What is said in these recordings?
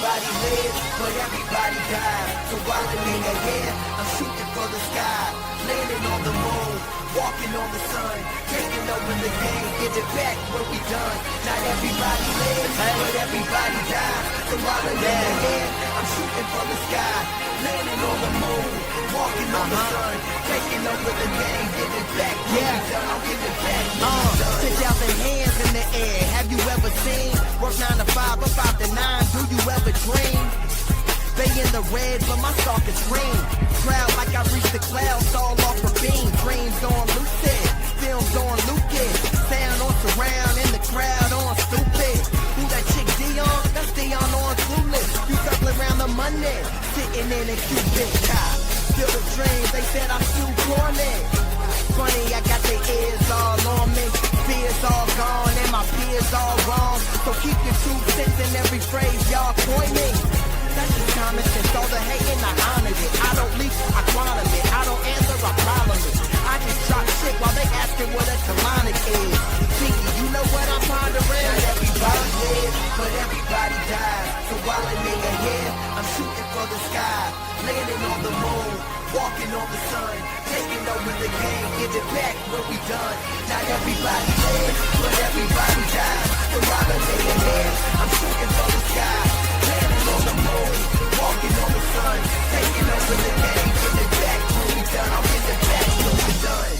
everybody lives, but everybody dies. So while I'm in the air, I'm shooting for the sky, landing on the moon, walking on the sun, taking over the game, give it back what we done. Not everybody lives, but everybody dies. So while I'm in the air, I'm shooting for the sky, landing on the moon, walking on the sun, taking over the game, give it back what we done. I'll give it back what we done. 10,000 hands in the air, have you ever seen? Work 9 to 5 or 5 to 9, do you ever dream? They in the red, but my stalk is green. Proud like I reached the clouds, all off a beam. Dreams on lucid, films on lucid. Sound on surround, in the crowd on stupid. Who that chick Dion? That's Dion on clueless. You circling around the money, sitting in a Cuban car. Still the dreams, they said I'm too corny. Funny, I got their ears all on me. Fears all gone and my peers all wrong. So keep your 2 cents in every phrase y'all coining. That's just common sense, all the hating, I honor it. I don't leak, I quantum it. I don't answer, I problem it. I just drop shit while they asking what a colonic is. Cheeky, you know what I'm pondering? Not everybody lives, but everybody dies. So while I'm in the air, I'm shooting for the sky, landing on the moon, walking on the sun, taking over the game, give it back what we done. Not everybody lives, but everybody dies. So while I'm in the air, I'm shooting for the sky, landing on the moon, walking on the sun, taking over the game, give it back what we done. I'll give it back what we done.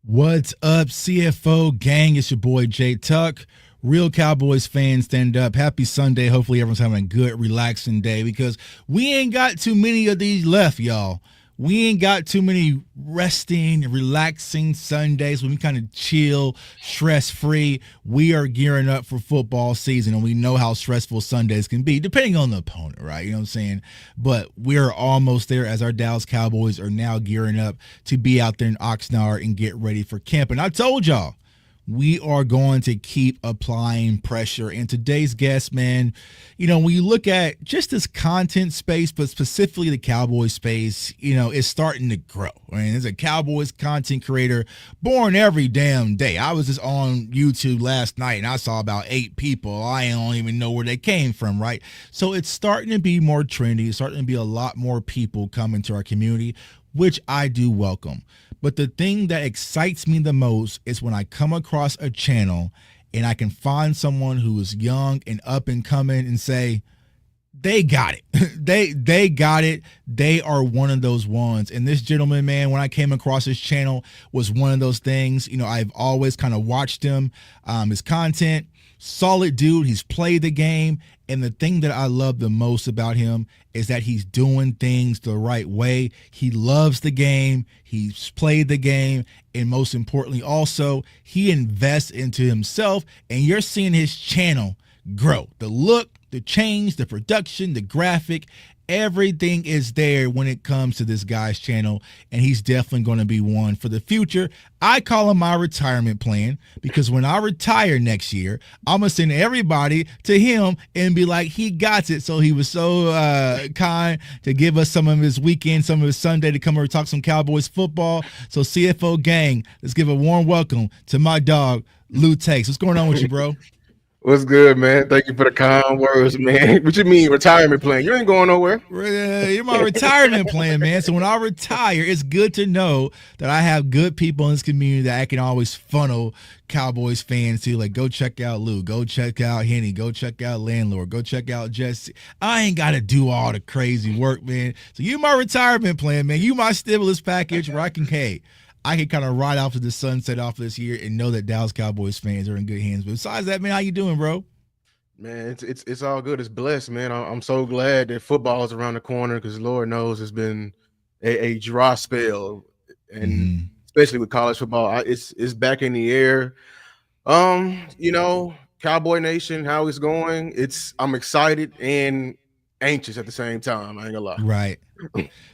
What's up, CFO gang? It's your boy Jay Tuck. Real Cowboys fans, stand up. Happy Sunday. Hopefully everyone's having a good, relaxing day because we ain't got too many of these left, y'all. We ain't got too many resting, relaxing Sundays when we kind of chill, stress-free. We are gearing up for football season, and we know how stressful Sundays can be, depending on the opponent, right? You know what I'm saying? But we're almost there as our Dallas Cowboys are now gearing up to be out there in Oxnard and get ready for camp. And I told y'all, we are going to keep applying pressure. And today's guest, man, you know, when you look at just this content space, but specifically the Cowboys space, you know, it's starting to grow. I mean, there's a Cowboys content creator born every damn day. I was just on YouTube last night and I saw about 8 people. I don't even know where they came from, right? So it's starting to be more trendy. It's starting to be a lot more people coming to our community, which I do welcome. But the thing that excites me the most is when I come across a channel and I can find someone who is young and up and coming and say, they got it. they got it. They are one of those ones. And this gentleman, man, when I came across his channel was one of those things. You know, I've always kind of watched him, his content. Solid dude. He's played the game. And the thing that I love the most about him is that he's doing things the right way. He loves the game. He's played the game. And most importantly, also, he invests into himself. And you're seeing his channel grow. The look, the change, the production, the graphic, everything is there when it comes to this guy's channel, and he's definitely going to be one for the future. I call him my retirement plan because when I retire next year, I'm going to send everybody to him and be like, he got it. So he was so kind to give us some of his weekend, some of his Sunday to come over and talk some Cowboys football. So CFO gang, let's give a warm welcome to my dog, Lou Takes. What's going on with you, bro? What's good, man? Thank you for the kind words, man. What you mean retirement plan? You ain't going nowhere. You're my retirement plan, man. So when I retire, it's good to know that I have good people in this community that I can always funnel Cowboys fans to. Like, go check out Lou. Go check out Henny. Go check out Landlord. Go check out Jesse. I ain't got to do all the crazy work, man. So you my retirement plan, man. You my stimulus package where I can kind of ride off to the sunset off this year and know that Dallas Cowboys fans are in good hands. But besides that, man, how you doing, bro? Man, it's all good. It's blessed, man. I'm so glad that football is around the corner because Lord knows it's been a dry spell, and especially with college football, it's back in the air. You know, Cowboy Nation, how it's going. I'm excited and anxious at the same time. I ain't gonna lie. Right.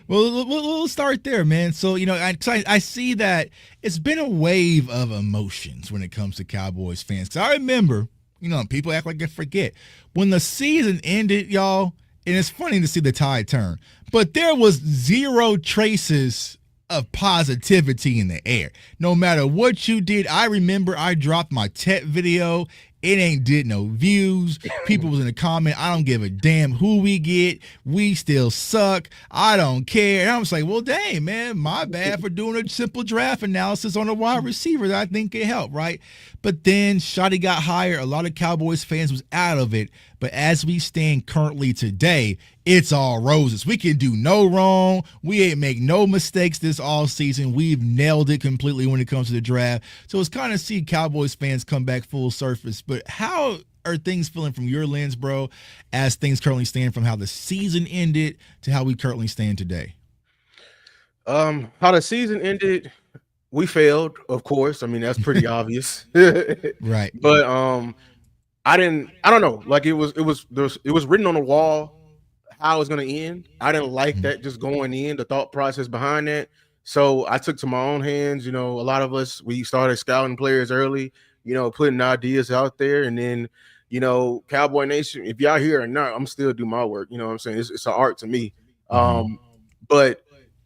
Well, we'll start there, man. So, you know, I see that it's been a wave of emotions when it comes to Cowboys fans. 'Cause I remember, you know, people act like they forget. When the season ended, y'all, and it's funny to see the tide turn, but there was zero traces of positivity in the air. No matter what you did, I remember I dropped my Tet video. It ain't did no views. People was in the comment, I don't give a damn who we get. We still suck. I don't care. And I was like, well, dang, man, my bad for doing a simple draft analysis on a wide receiver that I think it helped, right? But then Shotty got hired. A lot of Cowboys fans was out of it. But as we stand currently today, it's all roses. We can do no wrong. We ain't make no mistakes this all season. We've nailed it completely when it comes to the draft. So it's kind of see Cowboys fans come back full surface. But how are things feeling from your lens, bro, as things currently stand from how the season ended to how we currently stand today? How the season ended, we failed, of course. I mean, that's pretty obvious. Right. But I don't know. Like it was written on the wall how it was gonna end. I didn't like that just going in, the thought process behind that. So I took to my own hands. A lot of us, we started scouting players early, putting ideas out there, and then Cowboy Nation, if y'all here or not, I'm still do my work. You know what I'm saying? It's an art to me. But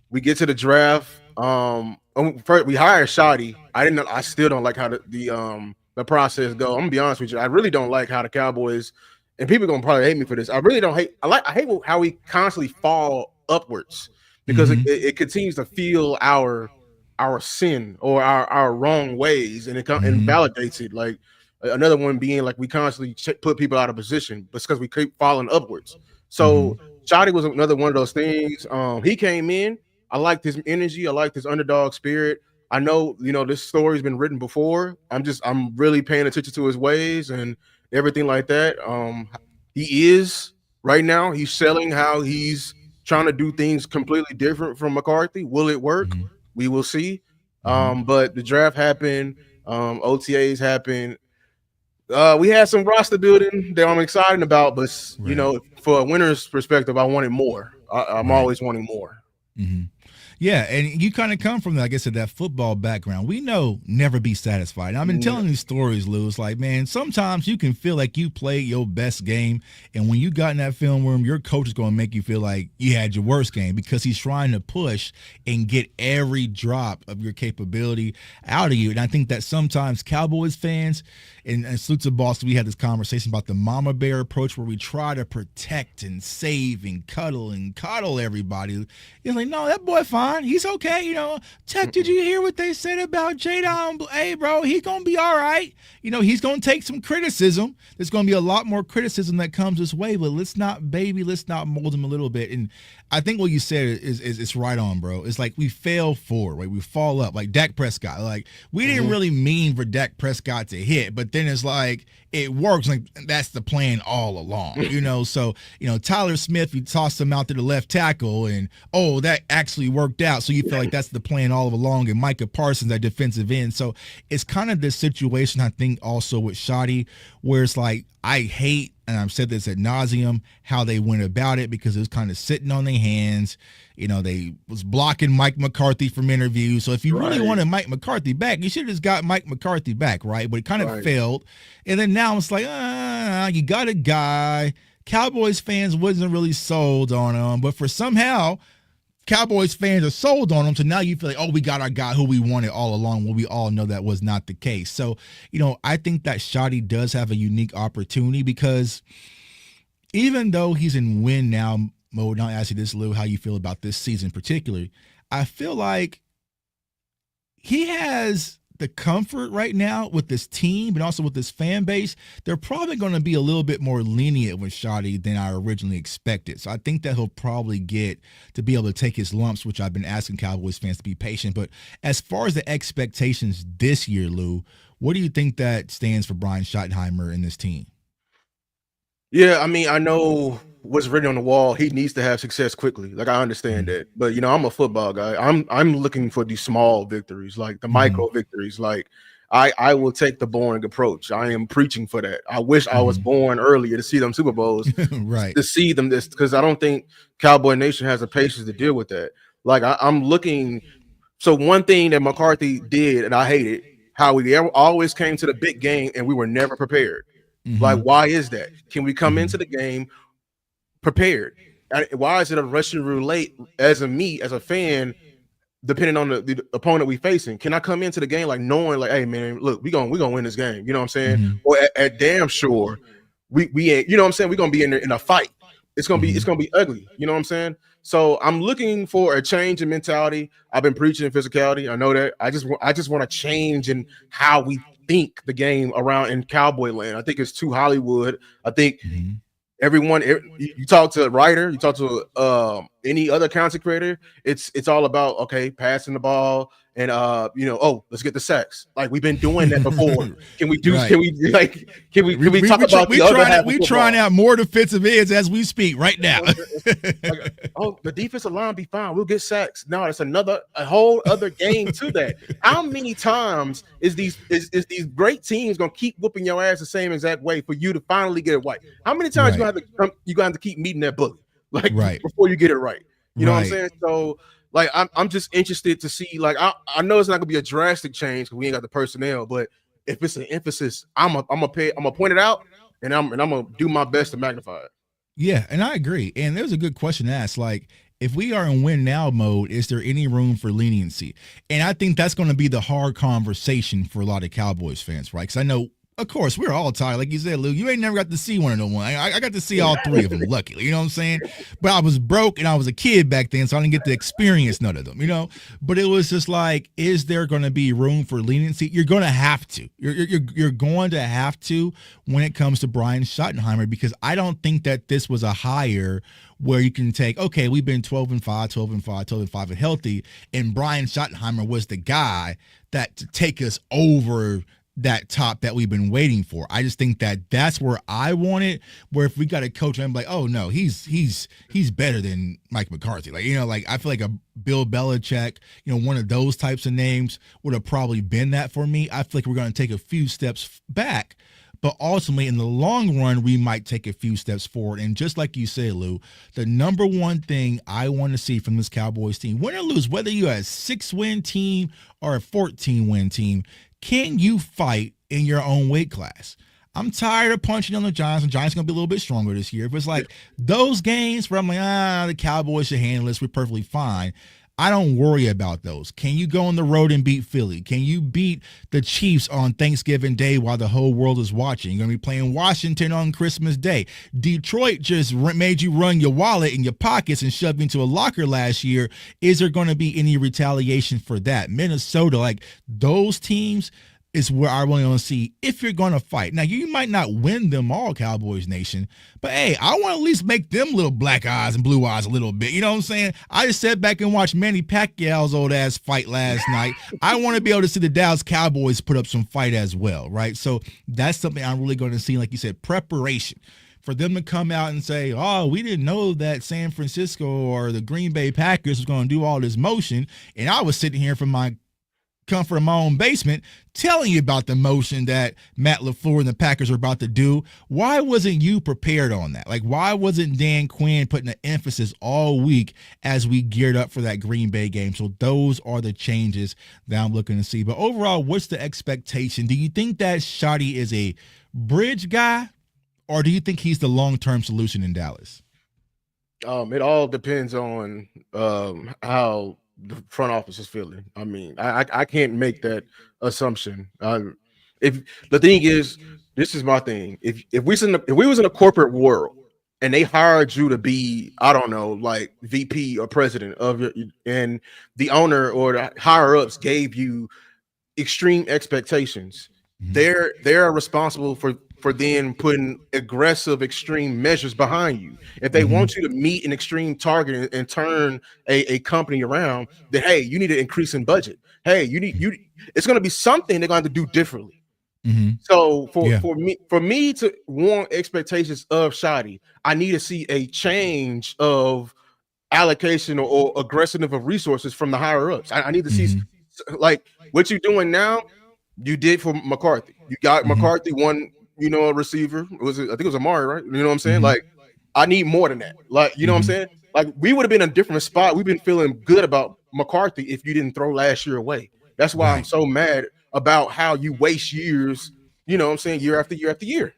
we get to the draft. First we hired Shotty. I still don't like how the process go. I'm gonna be honest with you. I really don't like how the Cowboys, and people gonna probably hate me for this. I really don't hate. I hate how we constantly fall upwards because it continues to fuel our sin or our wrong ways, and it and validates it. Like another one being like we constantly put people out of position, but it's because we keep falling upwards. So Shotty was another one of those things. He came in. I liked his energy. I liked his underdog spirit. I know, this story's been written before. I'm really paying attention to his ways and everything like that. He is right now. He's selling how he's trying to do things completely different from McCarthy. Will it work? We will see. But the draft happened. OTAs happened. We had some roster building that I'm excited about, but for a winner's perspective, I wanted more. I'm always wanting more. Yeah, and you kind of come from, like I said, that football background. We know never be satisfied. And I've been telling these stories, Lou. It's like, man, sometimes you can feel like you played your best game, and when you got in that film room, your coach is going to make you feel like you had your worst game because he's trying to push and get every drop of your capability out of you. And I think that sometimes Cowboys fans, and salute to Boston, we had this conversation about the mama bear approach where we try to protect and save and cuddle everybody. It's like, no, that boy fine. He's okay. Chuck, did you hear what they said about Jadon? Hey, bro, he's going to be all right. He's going to take some criticism. There's going to be a lot more criticism that comes this way, but let's not mold him a little bit. And I think what you said is it's right on, bro. It's like we fail forward, right? We fall up. Like Dak Prescott. Like we didn't really mean for Dak Prescott to hit, but then it's like it works. Like that's the plan all along, So, Tyler Smith, you tossed him out to the left tackle, and that actually worked out. So you feel like that's the plan all along. And Micah Parsons at defensive end. So it's kind of this situation, I think, also with Shotty, where it's like I hate, and I've said this ad nauseum, how they went about it because it was kind of sitting on their hands. They was blocking Mike McCarthy from interviews. So if you really wanted Mike McCarthy back, you should have just got Mike McCarthy back, right? But it kind of failed. And then now it's like, you got a guy. Cowboys fans wasn't really sold on him, but for somehow Cowboys fans are sold on him. So now you feel like, we got our guy who we wanted all along. Well, we all know that was not the case. So, I think that Shotty does have a unique opportunity because even though he's in win now mode, and I'll ask you this, Lou, how you feel about this season particularly, I feel like he has the comfort right now with this team and also with this fan base. They're probably going to be a little bit more lenient with Shotty than I originally expected. So I think that he'll probably get to be able to take his lumps, which I've been asking Cowboys fans to be patient. But as far as the expectations this year, Lou, what do you think that stands for Brian Schottenheimer and this team? Yeah, I mean, I know what's written on the wall. He needs to have success quickly. Like I understand that, but I'm a football guy. I'm looking for these small victories, like the micro victories. Like I will take the boring approach. I am preaching for that. I wish I was born earlier to see them Super Bowls, right? To see them this, because I don't think Cowboy Nation has the patience to deal with that. Like I'm looking. So one thing that McCarthy did, and I hated, how we always came to the big game and we were never prepared. Like, why is that? Can we come into the game prepared? Why is it a Russian roulette as a fan depending on the opponent we facing, can I come into the game like knowing like, hey man, look, we gonna win this game. You know what I'm saying? Mm-hmm. Or at damn sure we ain't, you know what I'm saying? We're gonna be in there in a fight. It's gonna be ugly. You know what I'm saying? So I'm looking for a change in mentality. I've been preaching physicality. I know that. I just want to change in how we think the game around in Cowboy land. I think it's too Hollywood. I think everyone, you talk to a writer, you talk to any other content creator, it's all about, okay, passing the ball and oh, let's get the sacks. Like we've been doing that before. Can we do? Right. Can we talk about the other half? We trying out more defensive ends as we speak right now. Oh, the defensive line be fine. We'll get sacks. No, it's a whole other game to that. How many times is these great teams gonna keep whooping your ass the same exact way for you to finally get it right? How many times you gonna have to keep meeting that bully before you get it right? You know what I'm saying? So like I'm just interested to see. Like I know it's not gonna be a drastic change because we ain't got the personnel, but if it's an emphasis, I'm gonna point it out and I'm gonna do my best to magnify it. Yeah, and I agree. And there's a good question to ask. Like, if we are in win now mode, is there any room for leniency? And I think that's going to be the hard conversation for a lot of Cowboys fans, right? Because I know, of course, we're all tired. Like you said, Lou, you ain't never got to see one of them. I got to see all three of them, luckily. You know what I'm saying? But I was broke and I was a kid back then, so I didn't get to experience none of them, you know? But it was just like, is there going to be room for leniency? You're going to have to. You're going to have to when it comes to Brian Schottenheimer, because I don't think that this was a hire where you can take, okay, we've been 12-5 and healthy, and Brian Schottenheimer was the guy that to take us over that top that we've been waiting for. I just think that that's where I want it, where if we got a coach, I'm like, oh no, he's better than Mike McCarthy. Like, you know, like I feel like a Bill Belichick, you know, one of those types of names would have probably been that for me. I feel like we're going to take a few steps back, but ultimately in the long run, we might take a few steps forward. And just like you say, Lou, the number one thing I want to see from this Cowboys team, win or lose, whether you're a 6-win team or a 14-win team, can you fight in your own weight class? I'm tired of punching on the Giants. The Giants going to be a little bit stronger this year. If it's like those games where I'm like, the Cowboys should handle this, we're perfectly fine, I don't worry about those. Can you go on the road and beat Philly? Can you beat the Chiefs on Thanksgiving Day while the whole world is watching? You're going to be playing Washington on Christmas Day. Detroit just made you run your wallet in your pockets and shoved you into a locker last year. Is there going to be any retaliation for that? Minnesota, like those teams is where I really want to see if you're going to fight. Now, you might not win them all, Cowboys Nation, but hey, I want to at least make them little black eyes and blue eyes a little bit. You know what I'm saying? I just sat back and watched Manny Pacquiao's old ass fight last night. I want to be able to see the Dallas Cowboys put up some fight as well, right? So that's something I'm really going to see, like you said, preparation. For them to come out and say, oh, we didn't know that San Francisco or the Green Bay Packers was going to do all this motion, and I was sitting here from my comfort of my own basement telling you about the motion that Matt LaFleur and the Packers are about to do. Why wasn't you prepared on that? Like, why wasn't Dan Quinn putting an emphasis all week as we geared up for that Green Bay game? So those are the changes that I'm looking to see. But overall, what's the expectation? Do you think that Shotty is a bridge guy, or do you think he's the long-term solution in Dallas? It all depends on how the front office is feeling. I mean, I can't make that assumption. If the thing is, this is my thing. If we was in a corporate world and they hired you to be, I don't know, like VP or president of your, and the owner or the higher ups gave you extreme expectations, they're responsible for then putting aggressive, extreme measures behind you. If they want you to meet an extreme target and turn a company around, then hey, you need to increase in budget. Hey, it's going to be something they're going to do differently. So for me to want expectations of Shotty, I need to see a change of allocation or aggressiveness of resources from the higher ups. I need to see like what you're doing now. You did for McCarthy. You got McCarthy one, a receiver. I think it was Amari, right? You know what I'm saying? Like, I need more than that. Like, you know what I'm saying? Like, we would have been in a different spot. We've been feeling good about McCarthy if you didn't throw last year away. That's why I'm so mad about how you waste years, you know what I'm saying, year after year after year.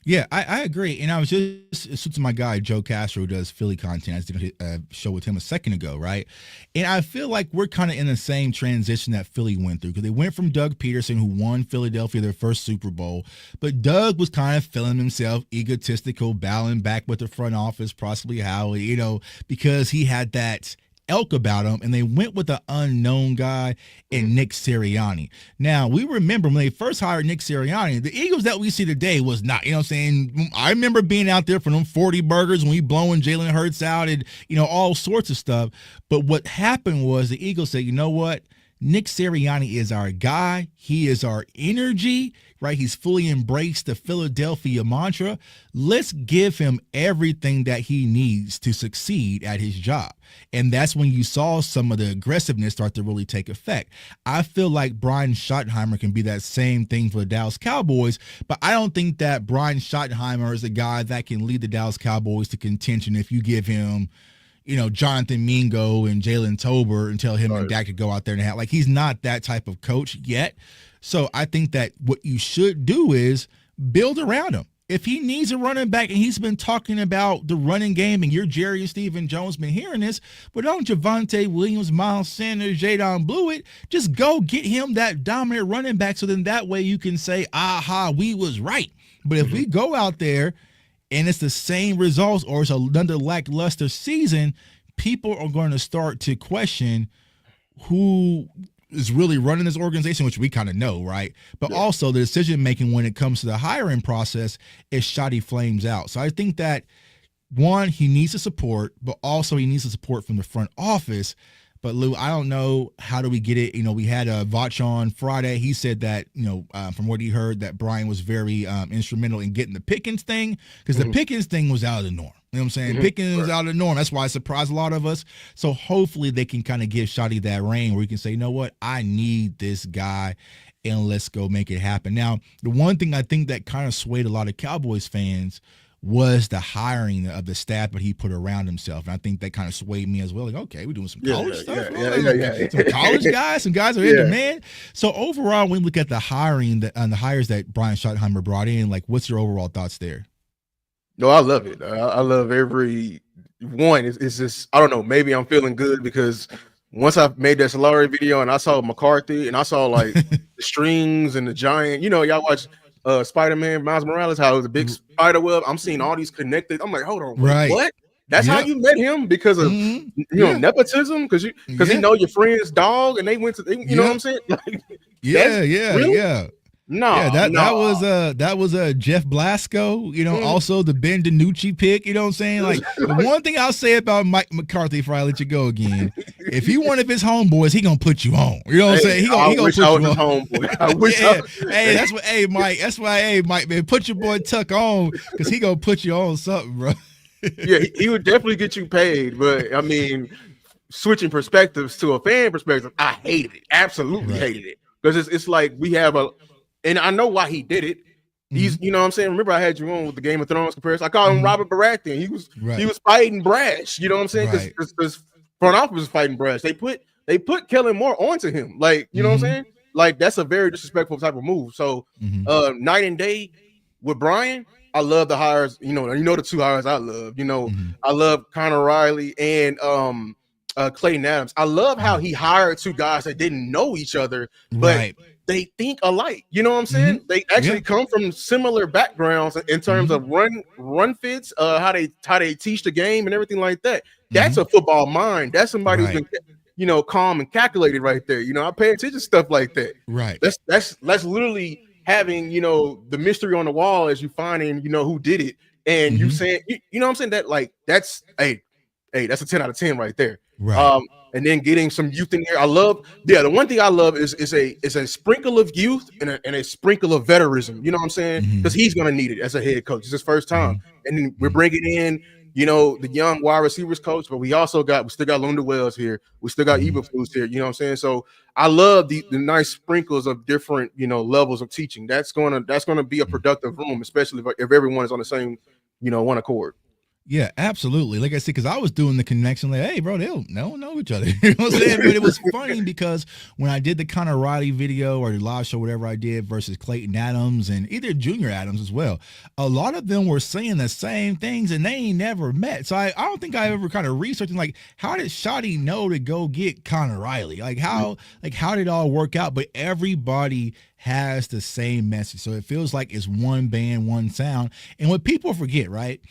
Yeah, I agree. And I was just to my guy Joe Castro, who does Philly content. I did a show with him a second ago, right? And I feel like we're kind of in the same transition that Philly went through, because they went from Doug Peterson, who won Philadelphia their first Super Bowl, but Doug was kind of feeling himself egotistical, bowing back with the front office, possibly Howie, because he had that elk about him, and they went with the unknown guy in Nick Sirianni. Now, we remember when they first hired Nick Sirianni, the Eagles that we see today was not, you know what I'm saying? I remember being out there for them 40 burgers when we blowing Jalen Hurts out and, all sorts of stuff. But what happened was the Eagles said, you know what? Nick Sirianni is our guy. He is our energy, right? He's fully embraced the Philadelphia mantra. Let's give him everything that he needs to succeed at his job. And that's when you saw some of the aggressiveness start to really take effect. I feel like Brian Schottenheimer can be that same thing for the Dallas Cowboys, but I don't think that Brian Schottenheimer is a guy that can lead the Dallas Cowboys to contention if you give him Jonathan Mingo and Jalen Tolbert and tell him and Dak to go out there and have, he's not that type of coach yet. So I think that what you should do is build around him. If he needs a running back, and he's been talking about the running game, and you're Jerry and Stephen Jones been hearing this, but don't Javonte Williams, Miles Sanders, Jadon Blewett, just go get him that dominant running back, so then that way you can say, aha, we was right. But if we go out there and it's the same results, or it's another lackluster season, people are going to start to question who is really running this organization, which we kind of know, right? But also the decision-making when it comes to the hiring process is shoddy flames out. So I think that, one, he needs the support, but also he needs the support from the front office. But Lou, I don't know, how do we get it? We had Vach on Friday. He said that, from what he heard, that Brian was very instrumental in getting the Pickens thing, because the Pickens thing was out of the norm. You know what I'm saying? Pickens was out of the norm. That's why it surprised a lot of us. So hopefully they can kind of give Shotty that reign where he can say, you know what, I need this guy, and let's go make it happen. Now, the one thing I think that kind of swayed a lot of Cowboys fans was the hiring of the staff that he put around himself. And I think that kind of swayed me as well. Like, okay, we're doing some college stuff. Some college guys, some guys are in demand. So overall, when we look at the hiring and the hires that Brian Schottenheimer brought in, what's your overall thoughts there? No, I love it. I love every one. It's just, I don't know, maybe I'm feeling good because once I made that Solari video and I saw McCarthy and I saw the strings and the giant, y'all watch Spider-Man, Miles Morales, how it was a big spider web. I'm seeing all these connected. I'm like, hold on, wait, what? That's how you met him, because of nepotism, because he know your friend's dog and they went to, you know what I'm saying? That was Jeff Blasco, also the Ben DiNucci pick, you know what I'm saying? The one thing I'll say about Mike McCarthy before I let you go again, if he one of his homeboys, he gonna put you on. You know what I'm saying? He gonna put you on. Homeboy. I wish that's why, Mike, man, put your boy Tuck on, because he gonna put you on something, bro. He would definitely get you paid, but I mean, switching perspectives to a fan perspective, I hated it. Absolutely hated it. Because it's like we have and I know why he did it. He's, you know what I'm saying? Remember, I had you on with the Game of Thrones comparison. I called him Robert Baratheon. He was fighting brash. You know what I'm saying? Because front office was fighting brash. They put Kellen Moore onto him. You know what I'm saying? That's a very disrespectful type of move. So night and day with Brian, I love the hires. The two hires I love. I love Connor Riley and Clayton Adams. I love how he hired two guys that didn't know each other, but they think alike. You know what I'm saying? They actually come from similar backgrounds in terms of run fits, how they teach the game and everything like that. That's a football mind. That's somebody who's been, calm and calculated right there. I pay attention to stuff like that. Right. That's literally having, the mystery on the wall as you finding, who did it. And you saying, you know what I'm saying? That that's that's a 10 out of 10 right there. Right. And then getting some youth in here. I love, the one thing I love is a sprinkle of youth and a sprinkle of veterism. You know what I'm saying? Because he's going to need it as a head coach. It's his first time. And then we're bringing in, the young wide receivers coach, but we still got Lunda Wells here. We still got Eberflus here. You know what I'm saying? So I love the nice sprinkles of different, levels of teaching. That's going to be a productive room, especially if everyone is on the same, one accord. Yeah, absolutely. Like I said, because I was doing the connection, like, hey, bro, they don't know each other. You know what I'm saying? But it was funny because when I did the Connor Riley video or the live show, whatever I did, versus Clayton Adams and either Junior Adams as well, a lot of them were saying the same things and they ain't never met. So I don't think I ever kind of researched like, how did Shotty know to go get Connor Riley? Like how did it all work out? But everybody has the same message. So it feels like it's one band, one sound. And what people forget, right?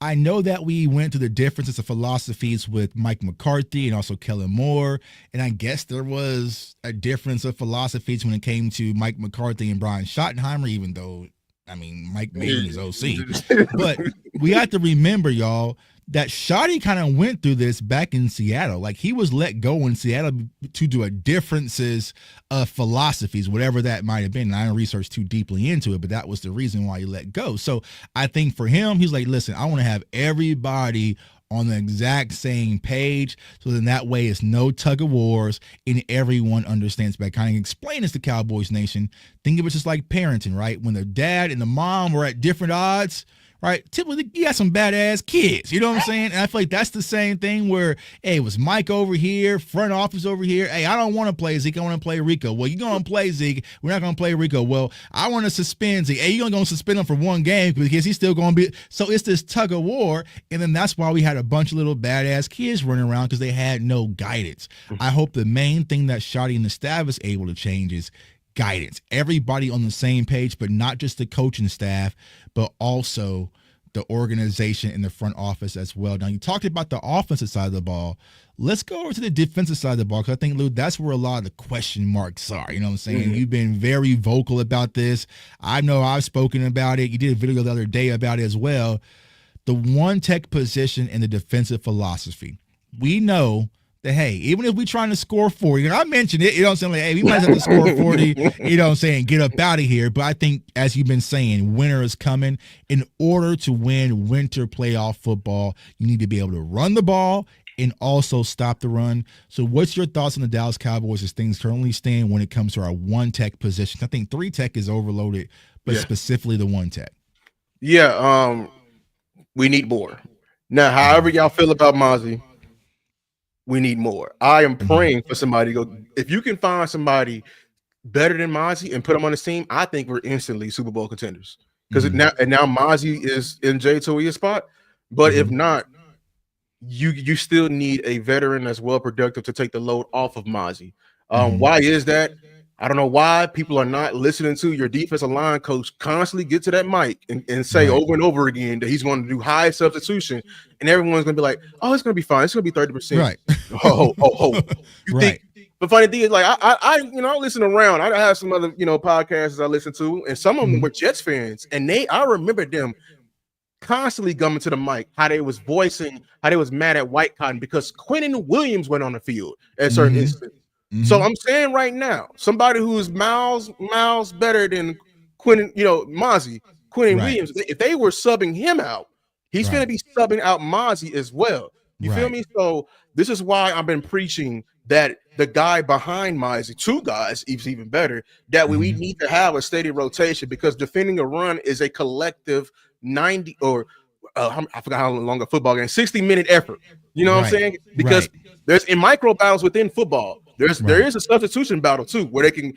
I know that we went through the differences of philosophies with Mike McCarthy and also Kellen Moore. And I guess there was a difference of philosophies when it came to Mike McCarthy and Brian Schottenheimer, even though, I mean, Mike made him his OC. But we have to remember, y'all, that Shotty kind of went through this back in Seattle. Like he was let go in Seattle due to a differences of philosophies, whatever that might have been. And I didn't research too deeply into it, but that was the reason why he let go. So I think for him, he's like, listen, I want to have everybody on the exact same page. So then that way it's no tug of wars and everyone understands. But I kind of explain this to Cowboys Nation. Think of it just like parenting, right? When the dad and the mom were at different odds, right? Typically, you got some badass kids. You know what I'm saying? And I feel like that's the same thing where, hey, it was Mike over here, front office over here. Hey, I don't want to play Zeke. I want to play Rico. Well, you're going to play Zeke. We're not going to play Rico. Well, I want to suspend Zeke. Hey, you're going to suspend him for one game because he's still going to be. So it's this tug of war. And then that's why we had a bunch of little badass kids running around because they had no guidance. I hope the main thing that Shotty and the staff is able to change is guidance. Everybody on the same page, but not just the coaching staff, but also the organization in the front office as well. Now, you talked about the offensive side of the ball. Let's go over to the defensive side of the ball because I think, Lou, that's where a lot of the question marks are. You know what I'm saying? Mm-hmm. You've been very vocal about this. I know I've spoken about it. You did a video the other day about it as well. The one tech position in the defensive philosophy. We know that, hey, even if we trying to score 40, I mentioned it, you know what I'm saying? Like, hey, we might have to score 40, you know what I'm saying, get up out of here. But I think, as you've been saying, winter is coming. In order to win winter playoff football, you need to be able to run the ball and also stop the run. So what's your thoughts on the Dallas Cowboys as things currently stand when it comes to our one tech position? I think three tech is overloaded, but specifically the one tech. Yeah, we need more. Now, however y'all feel about Mozzie, we need more. I am praying for somebody to go. If you can find somebody better than Mozzie and put him on the team, I think we're instantly Super Bowl contenders. Because now Mozzie is in Jay Toia's spot. But if not, you still need a veteran that's well productive to take the load off of Mozzie. Why is that? I don't know why people are not listening to your defensive line coach constantly get to that mic and say over and over again that he's going to do high substitution, and everyone's going to be like, "Oh, it's going to be fine. It's going to be 30%." Right? You think? The funny thing is, like, I listen around. I have some other podcasts I listen to, and some of them were Jets fans, and I remember them constantly coming to the mic how they was voicing how they was mad at White Cotton because Quentin Williams went on the field at certain instances. So I'm saying right now, somebody who is miles better than Mozzie, Quentin Williams, if they were subbing him out, he's going to be subbing out Mozzie as well. You feel me? So this is why I've been preaching that the guy behind Mozzie, two guys, is even better, that we need to have a steady rotation because defending a run is a collective 90 or I forgot how long a football game, 60-minute effort. You know what I'm saying? Because there's in micro battles within football. There is a substitution battle too, where they can,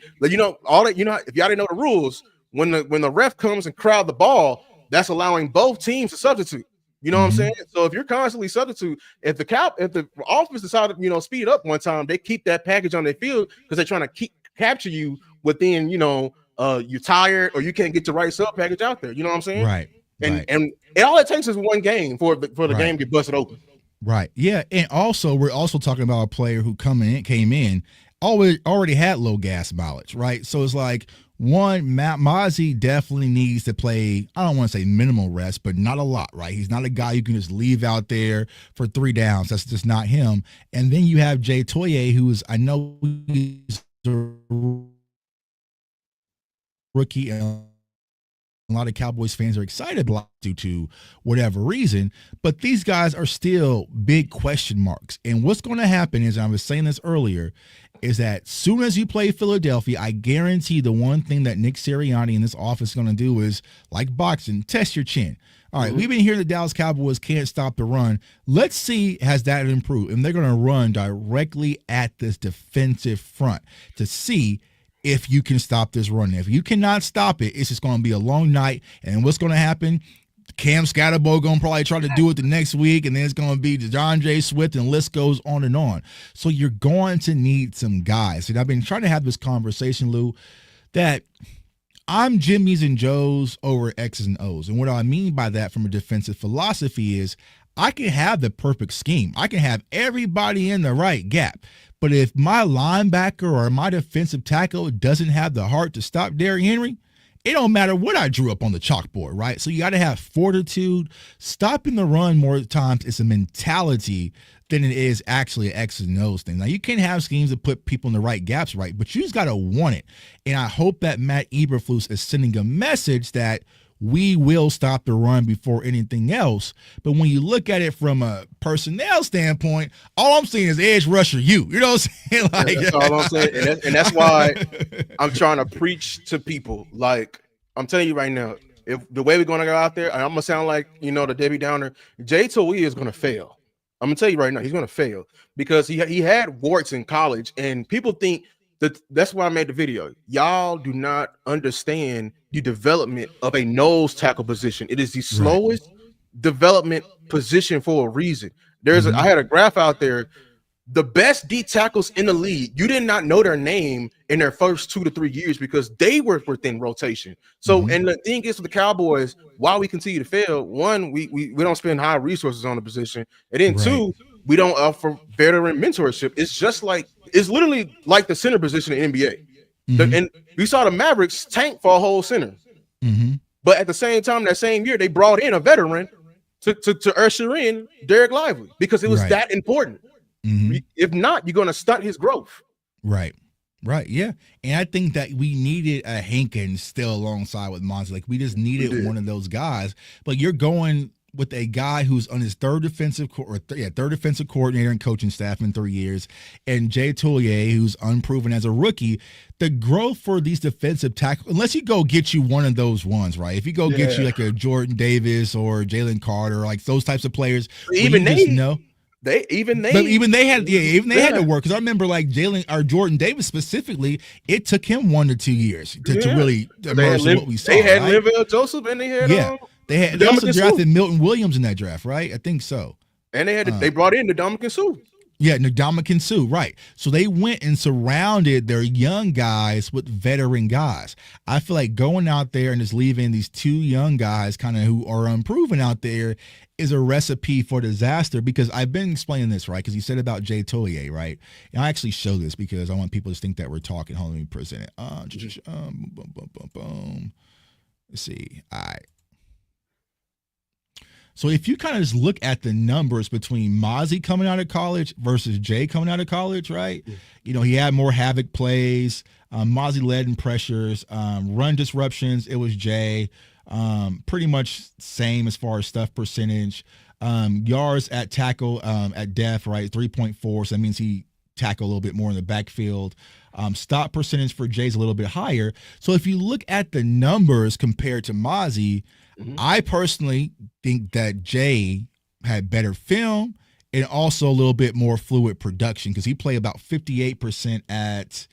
all that. If y'all didn't know the rules, when the ref comes and crowd the ball, that's allowing both teams to substitute. You know what I'm saying? So if you're constantly substitute, if the offense decided speed it up one time, they keep that package on their field because they're trying to capture you within you're tired or you can't get the right sub package out there. You know what I'm saying? Right. And all it takes is one game for the game to get busted open. Right. Yeah. And also, we're also talking about a player who came in, already had low gas mileage. Right. So it's like, one, Mozzie definitely needs to play, I don't want to say minimal rest, but not a lot. Right. He's not a guy you can just leave out there for 3 downs. That's just not him. And then you have Jay Toye, who's, I know he's a rookie and a lot of Cowboys fans are excited about due to whatever reason, but these guys are still big question marks. And what's going to happen is, I was saying this earlier, is that soon as you play Philadelphia, I guarantee the one thing that Nick Sirianni and this office is going to do is, like boxing, test your chin. All right, we've been hearing the Dallas Cowboys can't stop the run. Let's see, has that improved? And they're going to run directly at this defensive front to see if you can stop this run. If you cannot stop it, it's just going to be a long night. And what's going to happen? Cam Scatterbo going to probably try to do it the next week, and then it's going to be DeAndre Swift, and the list goes on and on. So you're going to need some guys. And I've been trying to have this conversation, Lou, that I'm Jimmy's and Joe's over X's and O's. And what I mean by that from a defensive philosophy is I can have the perfect scheme. I can have everybody in the right gap. But if my linebacker or my defensive tackle doesn't have the heart to stop Derrick Henry, it don't matter what I drew up on the chalkboard, right? So you got to have fortitude. Stopping the run more times is a mentality than it is actually an X's and O's thing. Now, you can have schemes that put people in the right gaps, right? But you just got to want it. And I hope that Matt Eberflus is sending a message that we will stop the run before anything else. But when you look at it from a personnel standpoint, all I'm seeing is edge rusher you. You know what I'm saying? Like, that's all I'm saying. And that's why I'm trying to preach to people. Like, I'm telling you right now, if the way we're going to go out there, I'm going to sound like, the Debbie Downer, Jay Towie is going to fail. I'm going to tell you right now, he's going to fail because he had warts in college, and people think that's why I made the video. Y'all do not understand the development of a nose tackle position. It is the slowest development position for a reason. I had a graph out there. The best D tackles in the league, you did not know their name in their first 2 to 3 years because they were within rotation. So, and the thing is with the Cowboys, why we continue to fail, one, we don't spend high resources on the position, and then two, we don't offer veteran mentorship. It's literally like the center position in the NBA. And we saw the Mavericks tank for a whole center. But at the same time, that same year, they brought in a veteran to usher in Derek Lively because it was that important. If not, you're going to stunt his growth. Right, yeah. And I think that we needed a Hankins still alongside with Monty. Like, we just needed one of those guys. But you're going with a guy who's on his third defensive coordinator and coaching staff in 3 years, and Jay Towie, who's unproven as a rookie. The growth for these defensive tackles, unless you go get you one of those ones, right? If you go get you like a Jordan Davis or Jalen Carter, like those types of players, even they know. They had to work, because I remember like Jordan Davis specifically, it took him 1 to 2 years to really emerge what we saw. They had Linval Joseph, and they had also drafted Milton Williams in that draft, right? I think so. And they brought in Ndamukong Suh. Yeah, Ndamukong Suh, right. So they went and surrounded their young guys with veteran guys. I feel like going out there and just leaving these 2 young guys kind of who are unproven out there is a recipe for disaster, because I've been explaining this, right? Because you said about Jay Towie, right? And I actually show this because I want people to think that we're talking. Hold on, let me present it. Let's see. All right. So if you kind of just look at the numbers between Mozzie coming out of college versus Jay coming out of college, right? He had more havoc plays. Mozzie led in pressures, run disruptions. It was Jay. Pretty much same as far as stuff percentage. Yards at tackle at depth, right? 3.4. So that means he tackled a little bit more in the backfield. Stop percentage for Jay's a little bit higher. So if you look at the numbers compared to Mozzie, I personally think that Jay had better film and also a little bit more fluid production, because he played about 56% at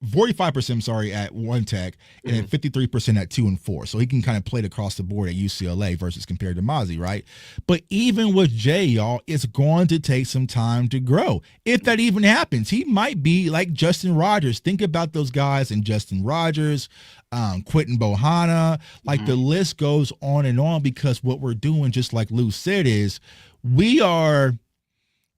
45%, at one tech, and then 53% at 2 and 4. So he can kind of play it across the board at UCLA versus compared to Mozzie, right? But even with Jay, y'all, it's going to take some time to grow. If that even happens, he might be like Justin Rogers. Think about those guys in Justin Rogers, Quentin Bohanna, like the list goes on and on, because what we're doing, just like Lou said, is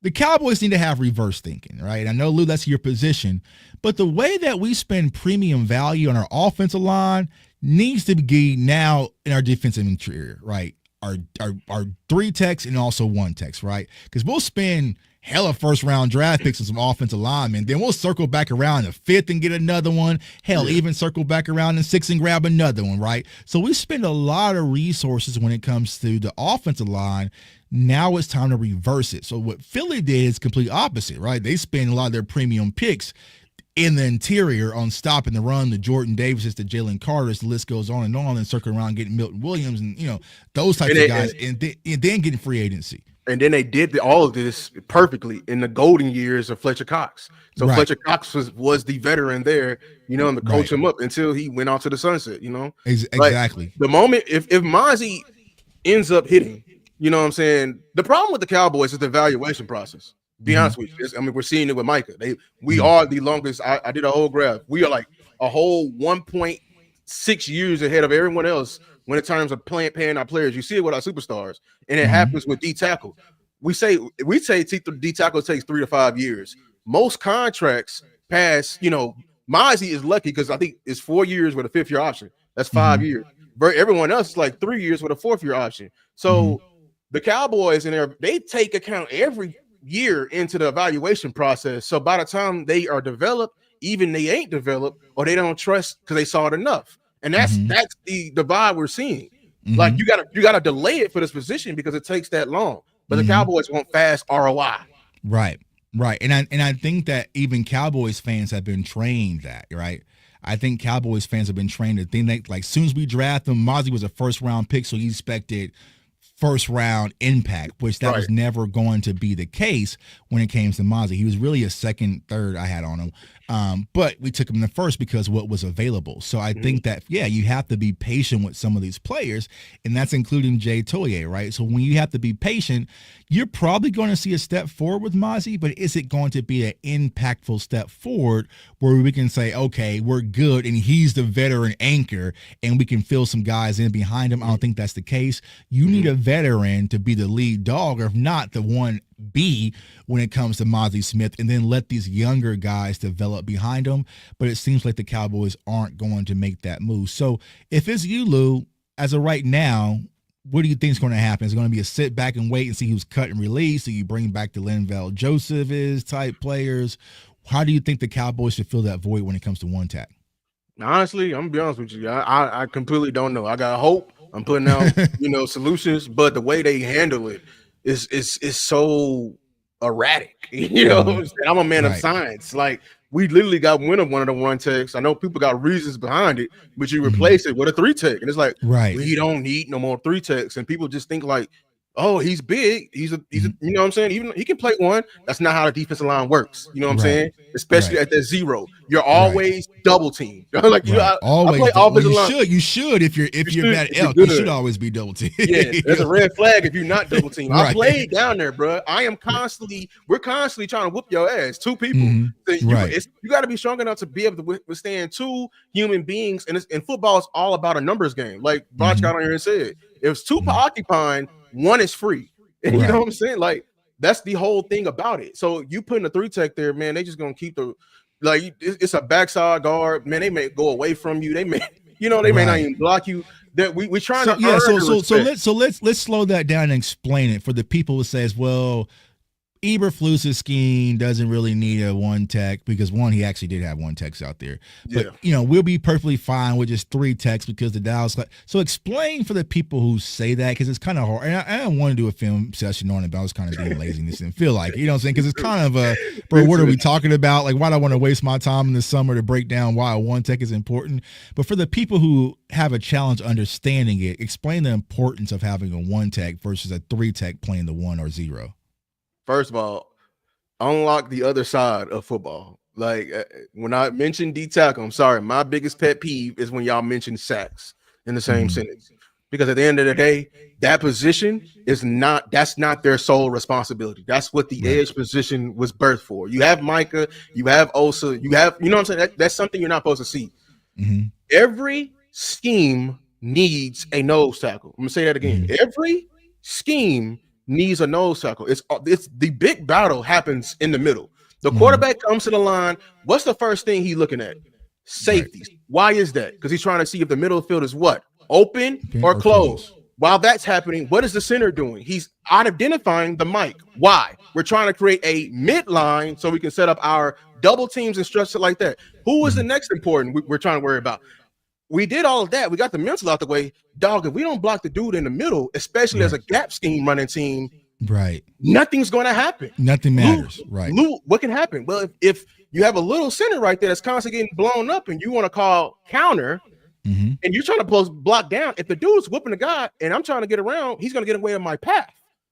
the Cowboys need to have reverse thinking, right? I know, Lou, that's your position, but the way that we spend premium value on our offensive line needs to be now in our defensive interior, right? Our 3 techs and also 1 techs, right? Because we'll spend hella first round draft picks and some offensive linemen. Then we'll circle back around in 5th and get another one. Hell, even circle back around in 6th and grab another one, right? So we spend a lot of resources when it comes to the offensive line. Now it's time to reverse it. So what Philly did is complete opposite, right? They spend a lot of their premium picks in the interior on stopping the run, the Jordan Davises, the Jalen Carters, the list goes on, and circling around getting Milton Williams and, those types of guys, and then getting free agency. And then they did all of this perfectly in the golden years of Fletcher Cox. So Fletcher Cox was the veteran there, and to coach him up until he went out to the sunset, Exactly. Like, the moment, if Mozzie ends up hitting, you know what I'm saying? The problem with the Cowboys is the evaluation process. Be honest with you. I mean, we're seeing it with Micah. We are the longest. I did a whole graph. We are like a whole 1.6 years ahead of everyone else when in terms of paying our players. You see it with our superstars, and it happens with D tackle. We say D tackle takes 3 to 5 years. Most contracts pass. Mozzie is lucky because I think it's 4 years with a 5th-year option. That's 5 years. Everyone else is like 3 years with a 4th-year option. So the Cowboys they take account every year into the evaluation process. So by the time they are developed, even they ain't developed or they don't trust because they saw it enough. And that's the vibe we're seeing. Like you gotta delay it for this position because it takes that long. But the Cowboys want fast ROI. Right. And I think that even Cowboys fans have been trained that, right? I think Cowboys fans have been trained to think that, like, as soon as we draft him, Mozzie was a 1st-round pick, so he expected 1st-round impact, which that was never going to be the case when it came to Mozzie. He was really a 2nd, 3rd I had on him. But we took him in the 1st because what was available. So I think that, you have to be patient with some of these players, and that's including Jay Toye, right? So when you have to be patient, you're probably going to see a step forward with Mozzie, but is it going to be an impactful step forward where we can say, okay, we're good, and he's the veteran anchor, and we can fill some guys in behind him? I don't think that's the case. You need a veteran to be the lead dog, or if not, the 1B when it comes to Mozzie Smith, and then let these younger guys develop behind him. But it seems like the Cowboys aren't going to make that move. So if it's you, Lou, as of right now, what do you think is going to happen? Is it going to be a sit back and wait and see who's cut and released? Do you bring back the Linval Joseph type players? How do you think the Cowboys should fill that void when it comes to one tack? Honestly, I'm gonna be honest with you. I completely don't know. I got hope. I'm putting out solutions, but the way they handle it is so erratic. I'm a man of science. Like, we literally got rid of one of the 1 techs. I know people got reasons behind it, but you replace it with a 3 tech, and it's like, we don't need no more 3 techs. And people just think like, oh, he's big. He's a you know what I'm saying? Even he can play one. That's not how the defensive line works. You know what I'm saying? Especially at that 0. You're always double teamed. Like always. I play offensive line. You should if you're that elk, you should always be double teamed. Yeah, there's a red flag if you're not double teamed. I played down there, bro. We're constantly trying to whoop your ass. 2 people. So you got to be strong enough to be able to withstand 2 human beings. And football is all about a numbers game. Like Botch got on here and said, if it's 2 occupying, 1 is free. You know what I'm saying? Like, that's the whole thing about it. So you putting a 3 tech there, man, they just gonna keep it's a backside guard, man. They may go away from you. They may, they may not even block you. That we trying to let's slow that down and explain it for the people who says, well, Eberflus's scheme doesn't really need a 1 tech because, one, he actually did have 1 techs out there. But, we'll be perfectly fine with just 3 techs because the Dallas. So explain for the people who say that, because it's kind of hard. And I don't want to do a film session on it, but I was kind of being laziness and feel like, what I'm saying? Because it's kind of bro, what are we talking about? Like, why do I want to waste my time in the summer to break down why a 1 tech is important? But for the people who have a challenge understanding it, explain the importance of having a 1 tech versus a 3 tech playing the 1 or 0. First of all, unlock the other side of football. Like, when I mention D tackle, I'm sorry, my biggest pet peeve is when y'all mention sacks in the same sentence. Because at the end of the day, that position that's not their sole responsibility. That's what the edge position was birthed for. You have Micah, you have Osa, you know what I'm saying? That's something you're not supposed to see. Every scheme needs a nose tackle. I'm gonna say that again. Every scheme needs a nose tackle. It's the big battle happens in the middle. The quarterback comes to the line. What's the first thing he's looking at? Safeties. Why is that? Because he's trying to see if the middle field is what? Open or closed. while that's happening, what is the center doing? He's identifying the mic. Why? We're trying to create a midline so we can set up our double teams and structure like that. Who is the next important we're trying to worry about? We did all of that. We got the mental out the way. Dog, if we don't block the dude in the middle, especially as a gap scheme running team, right, nothing's going to happen. Nothing matters. Right. What can happen? Well, if you have a little center right there that's constantly getting blown up and you want to call counter, and you're trying to block down, if the dude's whooping the guy and I'm trying to get around, he's going to get away in my path.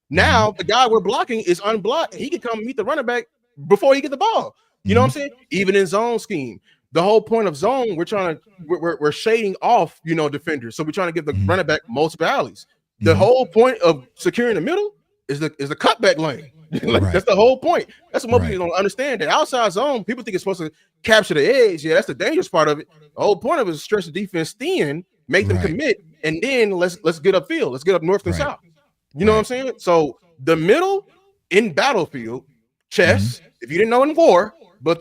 Now the guy we're blocking is unblocked. He can come meet the running back before he get the ball. You know what I'm saying? Even in zone scheme, the whole point of zone, we're shading off, defenders. So we're trying to give the running back multiple alleys. The whole point of securing the middle is the cutback lane. That's the whole point. That's what most people don't understand. That outside zone, people think it's supposed to capture the edge. Yeah, that's the dangerous part of it. The whole point of it is stretch the defense thin, make them commit, and then let's get upfield. Let's get up north and south. You know what I'm saying? So the middle in battlefield, chess, if you didn't know in war, but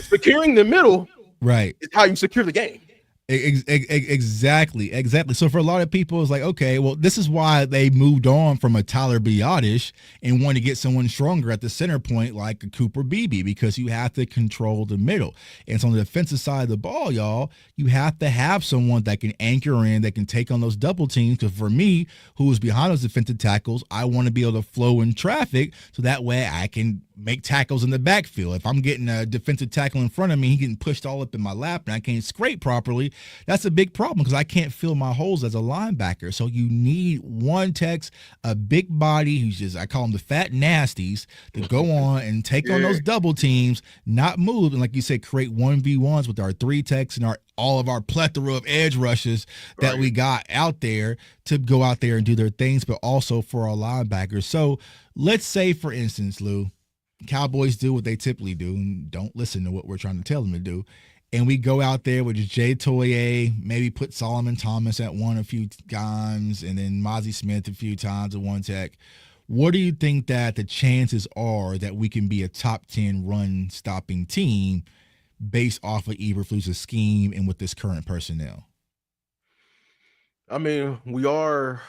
securing the middle is how you secure the game. Exactly. So for a lot of people, it's like, okay, well, this is why they moved on from a Tyler Biadasz and wanted to get someone stronger at the center point like a Cooper Beebe, because you have to control the middle. And so on the defensive side of the ball, y'all, you have to have someone that can anchor in, that can take on those double teams. Because for me, who is behind those defensive tackles, I want to be able to flow in traffic so that way I can make tackles in the backfield. If I'm getting a defensive tackle in front of me, he getting pushed all up in my lap and I can't scrape properly, that's a big problem because I can't fill my holes as a linebacker. So you need one Tex, a big body who's just, I call them the fat nasties, to go on and take on those double teams, not move, and like you said, create 1v1s with our 3 Techs and all of our plethora of edge rushes that we got out there to go out there and do their things, but also for our linebackers. So let's say, for instance, Lou, Cowboys do what they typically do and don't listen to what we're trying to tell them to do. And we go out there with Jay Toye, maybe put Solomon Thomas at one a few times, and then Mozzie Smith a few times at one Tech. What do you think that the chances are that we can be a top 10 run stopping team based off of Eberflus's scheme and with this current personnel? I mean, we are,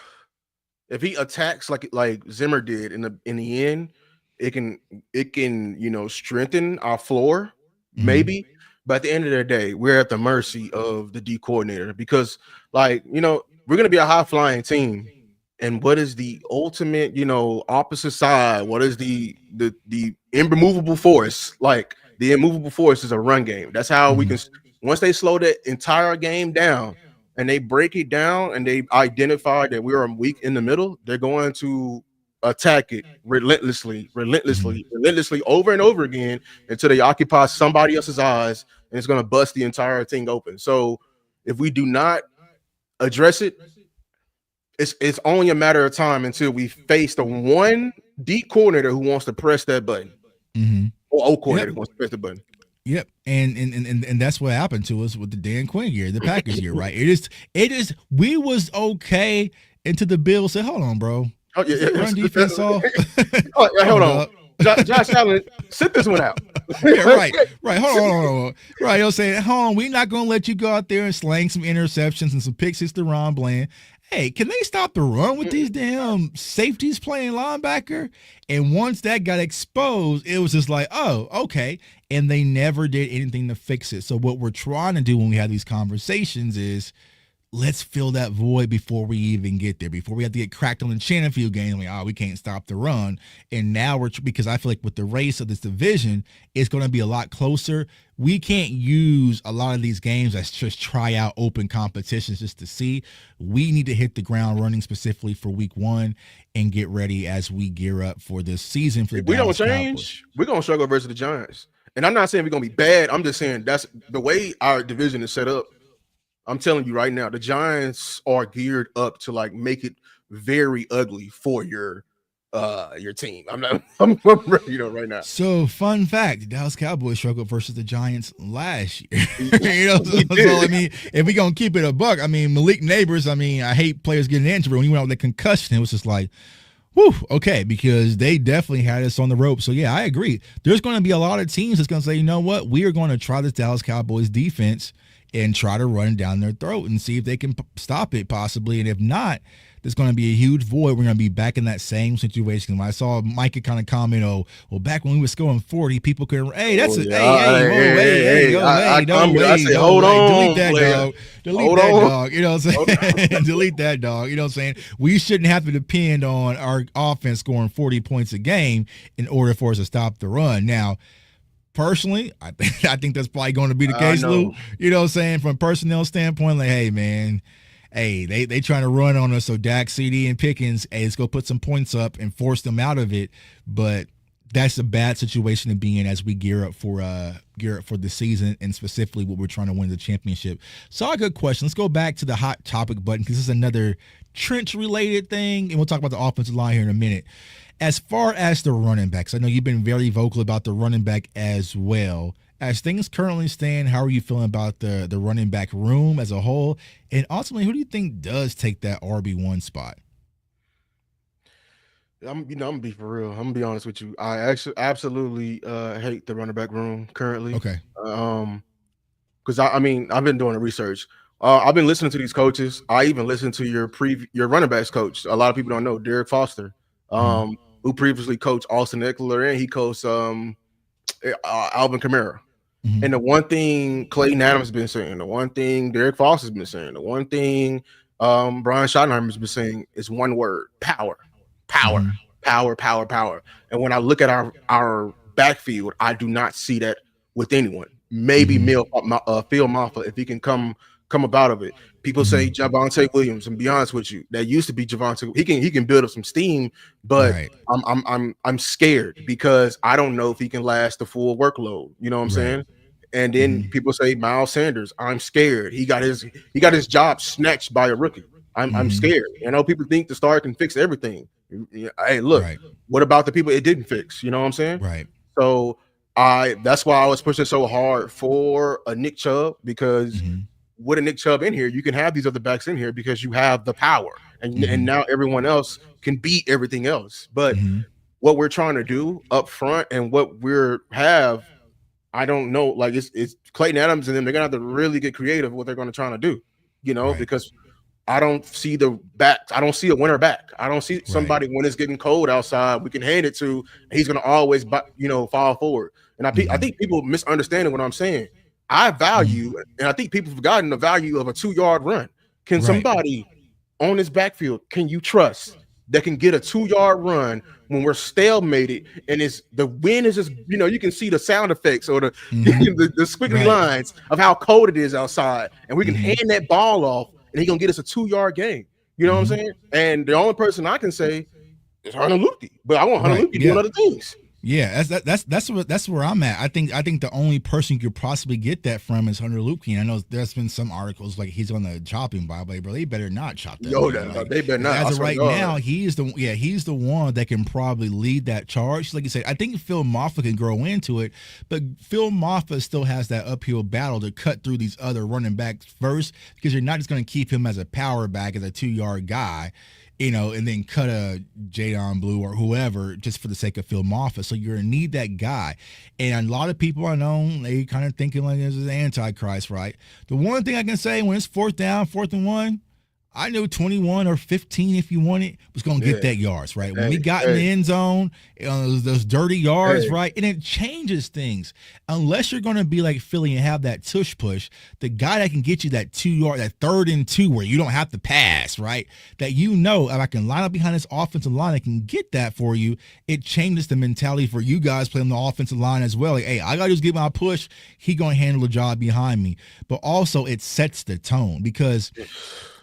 if he attacks like Zimmer did in the end, it can strengthen our floor, maybe. But at the end of the day, we're at the mercy of the D coordinator because, we're going to be a high flying team. And what is the ultimate, opposite side? What is the immovable force? Like, the immovable force is a run game. That's how we can, once they slow that entire game down and they break it down and they identify that we are weak in the middle, they're going to attack it relentlessly over and over again until they occupy somebody else's eyes, and it's going to bust the entire thing open. So if we do not address it, it's only a matter of time until we face the one D coordinator who wants to press that button, or O coordinator who wants to press the button. Yep, and that's what happened to us with the Dan Quinn year, the Packers year, right? It is. We was okay until the Bills said, "Hold on, bro." Oh, yeah. Run defense off. Hold on. Josh Allen, sit this one out. Right. Hold on. Right, I'm saying, hold on, we're not going to let you go out there and slang some interceptions and some picks to Ron Bland. Hey, can they stop the run with these damn safeties playing linebacker? And once that got exposed, it was just like, oh, okay. And they never did anything to fix it. So what we're trying to do when we have these conversations is, let's fill that void before we even get there, before we have to get cracked on the chin a few games. We can't stop the run. And now because I feel like with the race of this division, it's going to be a lot closer. We can't use a lot of these games as just try out open competitions just to see. We need to hit the ground running specifically for week 1 and get ready as we gear up for this season. For the we don't Cowboys. change, we're going to struggle versus the Giants. And I'm not saying we're going to be bad. I'm just saying that's the way our division is set up. I'm telling you right now, the Giants are geared up to make it very ugly for your team. I'm ready right now. So, fun fact: the Dallas Cowboys struggled versus the Giants last year. So I mean, if we gonna keep it a buck, Malik Neighbors. I hate players getting injured. When he went out with the concussion, it was just like, whew, okay, because they definitely had us on the rope. So yeah, I agree. There's going to be a lot of teams that's going to say, you know what, we are going to try this Dallas Cowboys defense. and try to run down their throat and see if they can stop it possibly. And if not, there's going to be a huge void. We're going to be back in that same situation. When I saw Mike kind of comment, "Oh, well, back when we was scoring 40, people couldn't." Hey, that's I say, hold on, delete that player. dog, delete that dog. You know what I'm saying? Delete that dog. You know what I'm saying? We shouldn't have to depend on our offense scoring 40 points a game in order for us to stop the run. Now, personally, I think that's probably going to be the case, Lou. You know what I'm saying? From a personnel standpoint, like, hey, man. Hey, they trying to run on us, so Dak, CD, and Pickens, hey, let's go put some points up and force them out of it. But that's a bad situation to be in as we gear up for the season, and specifically what we're trying to win the championship. So, a good question. Let's go back to the hot topic button, because this is another trench-related thing, and we'll talk about the offensive line here in a minute. As far as the running backs, I know you've been very vocal about the running back as well. As things currently stand, how are you feeling about the running back room as a whole? And ultimately, who do you think does take that RB1 spot? I'm gonna be for real. I'm gonna be honest with you. I actually absolutely hate the running back room currently. Okay. Because I've been doing the research. I've been listening to these coaches. I even listened to your running backs coach. A lot of people don't know Derek Foster, who previously coached Austin Eckler, and he coached Alvin Kamara. Mm-hmm. And the one thing Clayton Adams has been saying, the one thing Derek Foster's been saying, the one thing Brian Schottenheimer's been saying is one word: power. Power. And when I look at our backfield, I do not see that with anyone. Maybe Phil Maffa, if he can come about of it. People say Javonte Williams, and be honest with you, that used to be Javonte. He can build up some steam, but right. I'm scared because I don't know if he can last the full workload. You know what I'm saying? And then people say Miles Sanders. I'm scared. He got his job snatched by a rookie. I'm scared. You know, people think the star can fix everything. Hey, look, what about the people it didn't fix? You know what I'm saying? Right. So that's why I was pushing so hard for a Nick Chubb, because with a Nick Chubb in here, you can have these other backs in here because you have the power, and now everyone else can beat everything else. But what we're trying to do up front and what I don't know. Like it's Clayton Adams and them. They're gonna have to really get creative what they're going to try to do. You know, because I don't see the back. I don't see a winner back. I don't see somebody when it's getting cold outside we can hand it to. And he's going to always, fall forward. And I think people misunderstanding what I'm saying. I value, and I think people have forgotten the value of a 2-yard run. Can somebody on this backfield, can you trust that can get a 2-yard run when we're stalemated and the wind is just, you can see the sound effects or the squiggly lines of how cold it is outside, and we can hand that ball off and he's gonna get us a 2-yard game. You know what I'm saying? And the only person I can say is Hunter Luepke, but I want Hunter Luepke doing other things. Yeah, that's where I'm at. I think the only person you could possibly get that from is Hunter Luepke. And I know there's been some articles like he's on the chopping block, but bro, they better not chop that. They better not. As of right now, he's the one that can probably lead that charge. Like you said, I think Phil Maffa can grow into it, but Phil Maffa still has that uphill battle to cut through these other running backs first, because you're not just going to keep him as a power back, as a 2-yard guy, and then cut a Jadon Blue or whoever just for the sake of Phil Maffa. So you're going to need that guy. And a lot of people I know, they kind of thinking like this is Antichrist, right? The one thing I can say, when it's 4th down, 4th and 1, I knew 21 or 15, if you want it, was going to get that yards, right? When we got in the end zone, those dirty yards, right? And it changes things. Unless you're going to be like Philly and have that tush push, the guy that can get you that 2-yard, that 3rd and 2 where you don't have to pass, right? That if I can line up behind this offensive line, I can get that for you. It changes the mentality for you guys playing the offensive line as well. Like, hey, I got to just get my push. He going to handle the job behind me. But also it sets the tone, because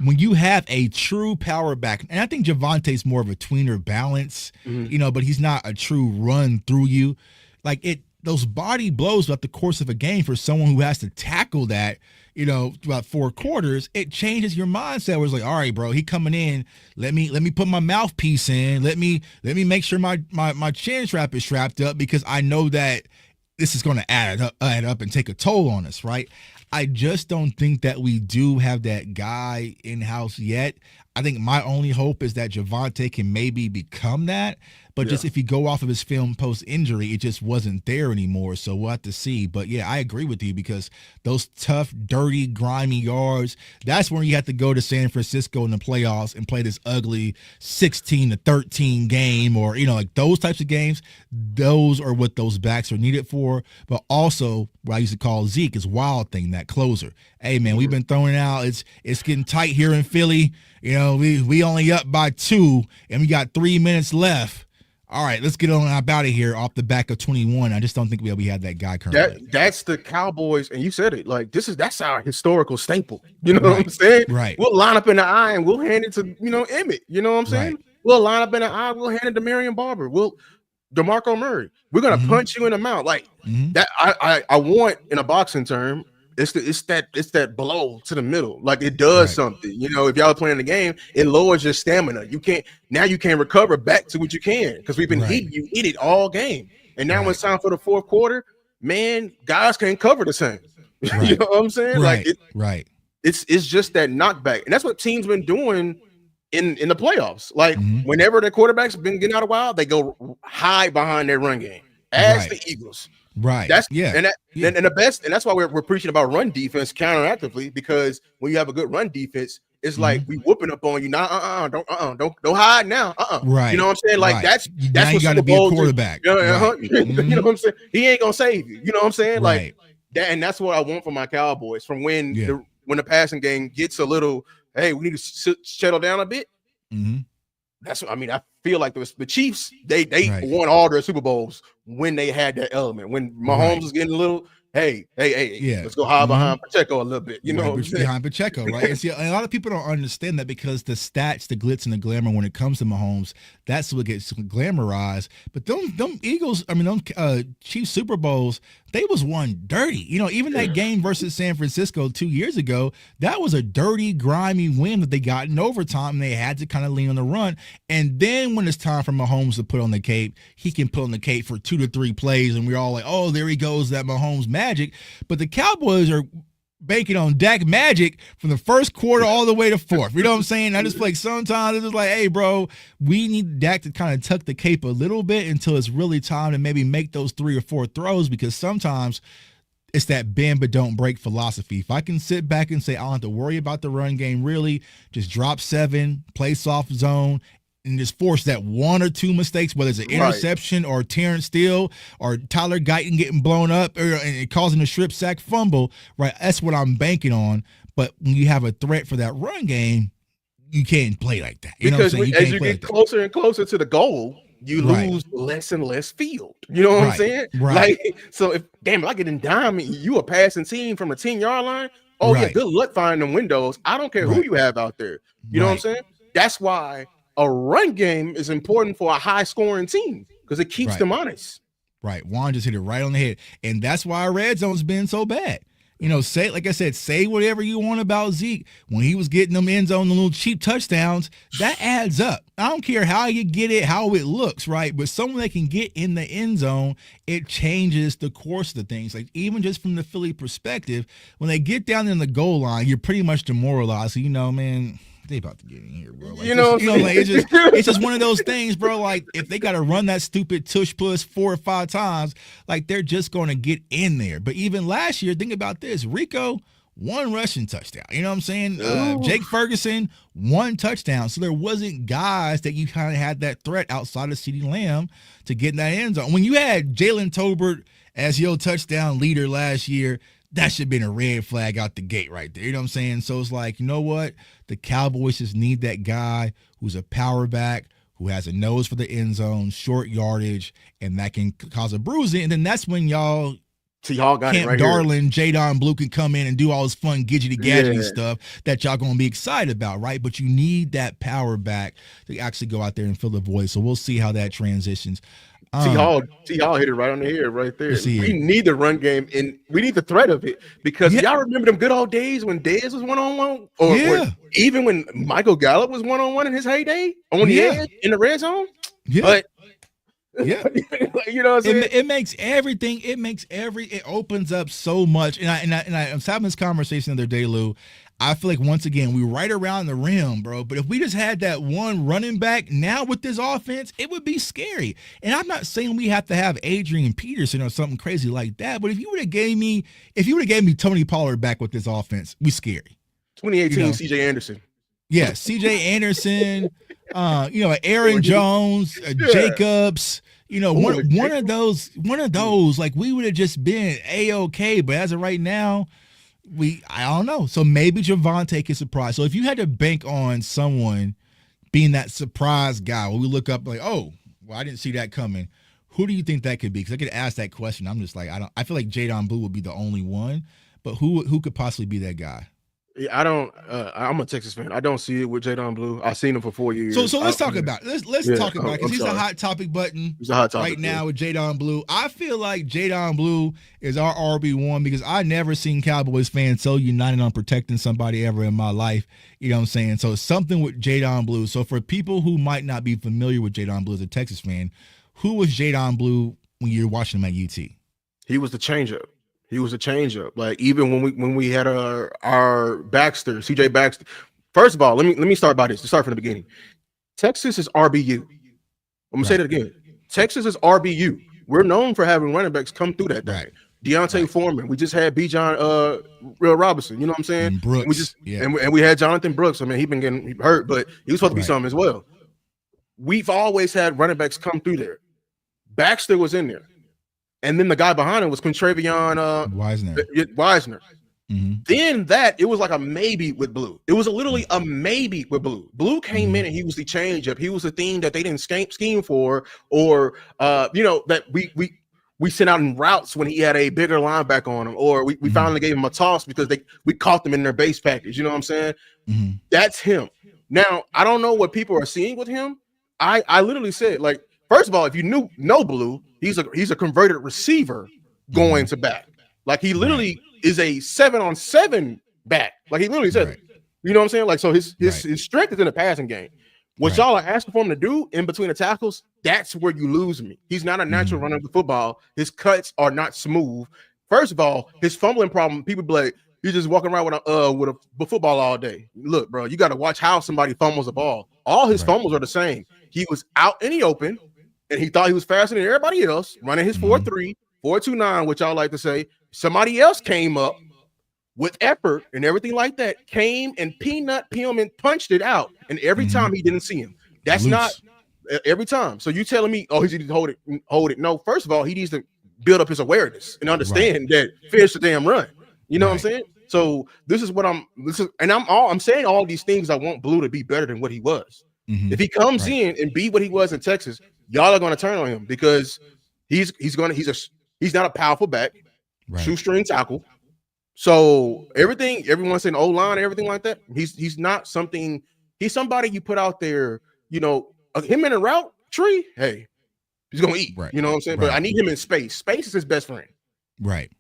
when you have a true power back, and I think Javonte's more of a tweener balance, but he's not a true run through you. Like those body blows throughout the course of a game for someone who has to tackle that, throughout 4 quarters, it changes your mindset. Where it's like, all right, bro, he coming in. Let me put my mouthpiece in. Let me make sure my chin strap is strapped up, because I know that this is going to add up and take a toll on us, right? I just don't think that we do have that guy in-house yet. I think my only hope is that Javonte can maybe become that, But just if you go off of his film post-injury, it just wasn't there anymore. So we'll have to see. But yeah, I agree with you because those tough, dirty, grimy yards, that's when you have to go to San Francisco in the playoffs and play this ugly 16-13 game, or, like those types of games. Those are what those backs are needed for. But also what I used to call Zeke is Wild Thing, that closer. Hey man, we've been throwing it out. It's getting tight here in Philly. We only up by 2 and we got 3 minutes left. All right, let's get on up out of here off the back of 21. I just don't think we have that guy currently. That's the Cowboys, and you said it. Like that's our historical staple. You know what I'm saying? Right. We'll line up in the eye and we'll hand it to Emmett. You know what I'm saying? Right. We'll line up in the eye. We'll hand it to Marion Barber. DeMarco Murray. We're gonna punch you in the mouth like that. I want, in a boxing term, it's that blow to the middle. Like it does something. If y'all are playing the game, it lowers your stamina. You can't recover back to what you can, because we've been hitting you it all game. And now when it's time for the fourth quarter, man, guys can't cover the same. You know what I'm saying? It's just that knockback. And that's what teams been doing in the playoffs. Like whenever their quarterback's been getting out a while, they go high behind their run game. As the Eagles. Right. And the best, and that's why we're preaching about run defense counteractively, because when you have a good run defense, it's like we whooping up on you. Nah, don't hide now. Right. You know what I'm saying? Like that's now you got to be a quarterback. You know what I'm saying? He ain't gonna save you. You know what I'm saying? Like that, and that's what I want from my Cowboys. From when the passing game gets a little, hey, we need to settle down a bit. That's what I mean. I feel like the Chiefs, they won all their Super Bowls when they had that element. When Mahomes was getting a little, hey, let's go hide behind Pacheco a little bit. You know, behind Pacheco, right? And see, a lot of people don't understand that, because the stats, the glitz and the glamour when it comes to Mahomes, that's what gets glamorized. But them Eagles, them Chiefs Super Bowls, they was won dirty. Even that game versus San Francisco 2 years ago, that was a dirty, grimy win that they got in overtime. And they had to kind of lean on the run. And then when it's time for Mahomes to put on the cape, he can put on the cape for 2 to 3 plays, and we're all like, oh, there he goes, that Mahomes magic. But the Cowboys are banking on Dak magic from the first quarter all the way to fourth. You know what I'm saying? I just feel like sometimes it's just like, hey, bro, we need Dak to kind of tuck the cape a little bit until it's really time to maybe make those 3 or 4 throws, because sometimes it's that bend but don't break philosophy. If I can sit back and say I don't have to worry about the run game, really just drop 7, play soft zone, and just force that 1 or 2 mistakes, whether it's an interception or Terrence Steele or Tyler Guyton getting blown up and causing a strip sack fumble, right? That's what I'm banking on. But when you have a threat for that run game, you can't play like that. You know what I'm saying? As you get closer and closer to the goal, you lose less and less field. You know what I'm saying? Right. Like, so if I get in dime, you a passing team from the 10-yard line. Oh yeah, good luck finding them windows. I don't care who you have out there. You know what I'm saying? That's why a run game is important for a high-scoring team, because it keeps them honest. Right. Juan just hit it right on the head. And that's why our red zone's been so bad. Say whatever you want about Zeke. When he was getting them end zone, the little cheap touchdowns, that adds up. I don't care how you get it, how it looks, right? But someone that can get in the end zone, it changes the course of the things. Like, even just from the Philly perspective, when they get down in the goal line, you're pretty much demoralized. So, man, they about to get in here, bro. Like, it's just one of those things, bro. Like, if they got to run that stupid tush push 4 or 5 times, like, they're just going to get in there. But even last year, think about this. Rico, 1 rushing touchdown. You know what I'm saying? Jake Ferguson, 1 touchdown. So there wasn't guys that you kind of had that threat outside of CeeDee Lamb to get in that end zone. When you had Jalen Tolbert as your touchdown leader last year, that should have been a red flag out the gate right there. You know what I'm saying? So it's like, you know what? The Cowboys just need that guy who's a power back, who has a nose for the end zone, short yardage, and that can cause a bruising. And then that's when y'all got Camp right Darling, Jadon Blue can come in and do all this fun gadgety stuff that y'all going to be excited about, right? But you need that power back to actually go out there and fill the void. So we'll see how that transitions. T. Hall hit it right on the head right there. We need the run game, and we need the threat of it, because y'all remember them good old days when Dez was one-on-one, or even when Michael Gallup was one-on-one in his heyday on the edge in the red zone. But you know what I'm saying? It opens up so much. And I was having this conversation the other day, Lou. I feel like once again we right around the rim, bro. But if we just had that one running back now with this offense, it would be scary. And I'm not saying we have to have Adrian Peterson or something crazy like that. But if you would have gave me Tony Pollard back with this offense, we scary. 2018 CJ Anderson. Yeah, CJ Anderson, Aaron Jones, Jacobs. One of those, like we would have just been A-OK. But as of right now, I don't know. So maybe Javonte can surprise. So if you had to bank on someone being that surprise guy, when we look up like, oh, well, I didn't see that coming. Who do you think that could be? Because I could ask that question. I'm just like, I feel like Jadon Blue would be the only one, but who could possibly be that guy? Yeah, I'm a Texas fan. I don't see it with Jadon Blue. I've seen him for 4 years. So let's talk about it. Let's talk about it because he's a hot topic button. He's a hot topic right now with Jadon Blue. I feel like Jadon Blue is our RB1 because I never seen Cowboys fans so united on protecting somebody ever in my life. You know what I'm saying? So something with Jadon Blue. So for people who might not be familiar with Jadon Blue as a Texas fan, who was Jadon Blue when you were watching him at UT? He was the changeup. He was a changeup. Like even when we had our Baxter, CJ Baxter. First of all, let me start by this. To start from the beginning. Texas is RBU. I'm gonna say that again. Texas is RBU. We're known for having running backs come through that day. Deontay Foreman. We just had Bijan Real Robinson. You know what I'm saying? And Brooks. And we had Jonathan Brooks. I mean, he's been getting hurt, but he was supposed to be something as well. We've always had running backs come through there. Baxter was in there. And then the guy behind him was Quintravion Wisner. Mm-hmm. Then it was like a maybe with Blue. It was literally a maybe with Blue. Blue came in and he was the changeup. He was the thing that they didn't scheme for, or that we sent out in routes when he had a bigger linebacker on him, or we finally gave him a toss because we caught them in their base package. You know what I'm saying? Mm-hmm. That's him. Now I don't know what people are seeing with him. I literally said, like, first of all, if you know Blue, he's a converted receiver going to back. Like he literally is a 7-on-7 back. Like he literally said, you know what I'm saying? Like, so his strength is in the passing game. What y'all are asking for him to do in between the tackles, that's where you lose me. He's not a natural runner of the football. His cuts are not smooth. First of all, his fumbling problem, people be like, he's just walking around with a football all day. Look, bro, you got to watch how somebody fumbles the ball. All his fumbles are the same. He was out in the open, and he thought he was faster than everybody else, running his 4.3, 4.29, which y'all like to say. Somebody else came up with effort and everything like that, came and peanut him and punched it out. And every time he didn't see him. That's not every time. So you telling me, oh, he needs to hold it. No, first of all, he needs to build up his awareness and understand that finish the damn run. You know what I'm saying? So I'm saying all these things. I want Blue to be better than what he was. If he comes in and be what he was in Texas, y'all are going to turn on him because he's not a powerful back, shoestring tackle. So everyone's saying O-line, everything like that. He's not something. He's somebody you put out there. You know, him in a route tree. Hey, he's gonna eat. You know what I'm saying? But I need him in space. Space is his best friend. Right.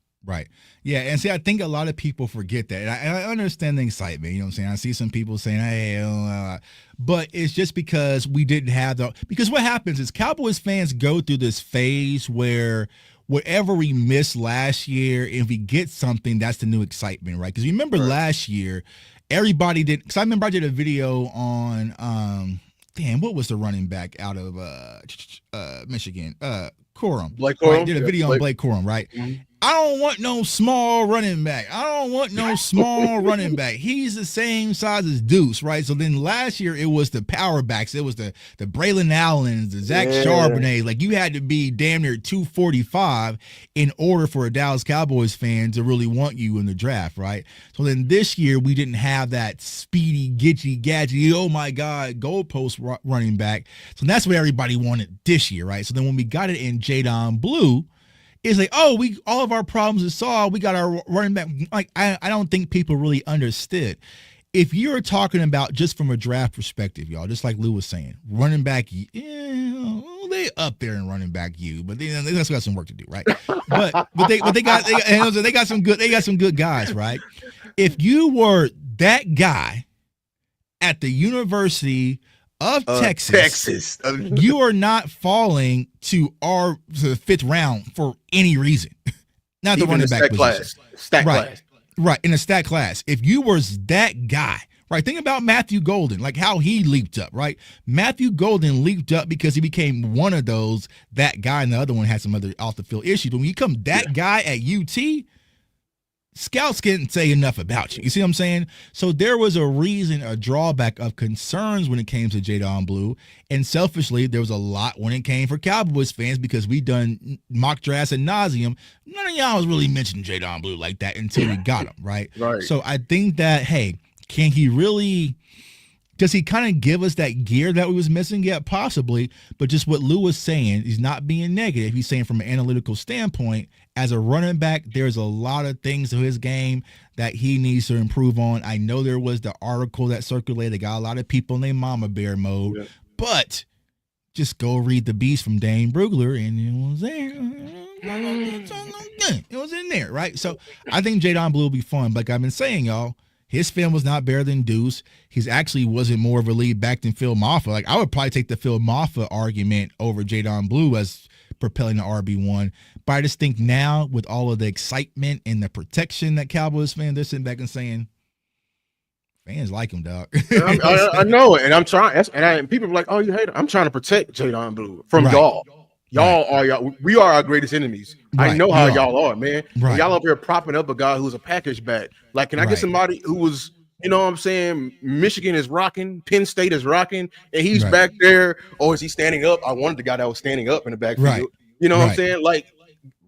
Yeah, and see, I think a lot of people forget that. And I understand the excitement. You know what I'm saying? I see some people saying, hey, but it's just because we didn't have because what happens is Cowboys fans go through this phase where whatever we missed last year, if we get something, that's the new excitement, right? Because remember last year, everybody did, because I remember I did a video on, what was the running back out of Michigan? Corum. Blake Corum. I did a video on Blake Corum, right? Mm-hmm. I don't want no small running back. He's the same size as Deuce, right? So then last year it was the power backs. It was the Braylon Allens, the Zach Charbonnet. Like you had to be damn near 245 in order for a Dallas Cowboys fan to really want you in the draft, right? So then this year we didn't have that speedy, gadget, oh my God, goalpost running back. So that's what everybody wanted this year, right? So then when we got it in Jadon Blue, it's like, oh, all of our problems is solved. We got our running back. Like, I don't think people really understood. If you're talking about just from a draft perspective, y'all, just like Lou was saying, running back, they up there in running back but they got some work to do, right? but they got some good guys, right? If you were that guy at the University of Texas, you are not falling to the fifth round for any reason. Not the running back position. Stack class. Right, in a stat class. If you was that guy, right, think about Matthew Golden, like how he leaped up, right? Matthew Golden leaped up because he became one of those, that guy, and the other one had some other off the field issues. But when you become that guy at UT, scouts can't say enough about you. You see what I'm saying? So there was a reason, a drawback of concerns when it came to Jadon Blue. And selfishly, there was a lot when it came for Cowboys fans because we done mock drafts ad nauseum. None of y'all was really mentioning Jadon Blue like that until we got him, right? Right. So I think that, hey, can he really... Does he kind of give us that gear that we was missing? Yeah, possibly. But just what Lou was saying, he's not being negative. He's saying from an analytical standpoint, as a running back, there's a lot of things to his game that he needs to improve on. I know there was the article that circulated, got a lot of people in their mama bear mode, but just go read The Beast from Dane Brugler, and it was there. It was in there, right? So I think Jadon Blue will be fun. Like I've been saying, y'all, his film was not better than Deuce. He's actually wasn't more of a lead back than Phil Maffa. Like I would probably take the Phil Maffa argument over Jadon Blue as propelling the RB1. But I just think now with all of the excitement and the protection that Cowboys fans, they're sitting back and saying, fans like him, dog. I know it, and I'm trying. And people are like, "Oh, you hate him." I'm trying to protect Jadon Blue from y'all. Y'all are y'all. We are our greatest enemies. Right. I know how y'all are, man. Right. Y'all up here propping up a guy who's a package back. Like, can I get somebody who was, you know what I'm saying? Michigan is rocking, Penn State is rocking, and he's back there. Or is he standing up? I wanted the guy that was standing up in the backfield. Right. You know what I'm saying? Like,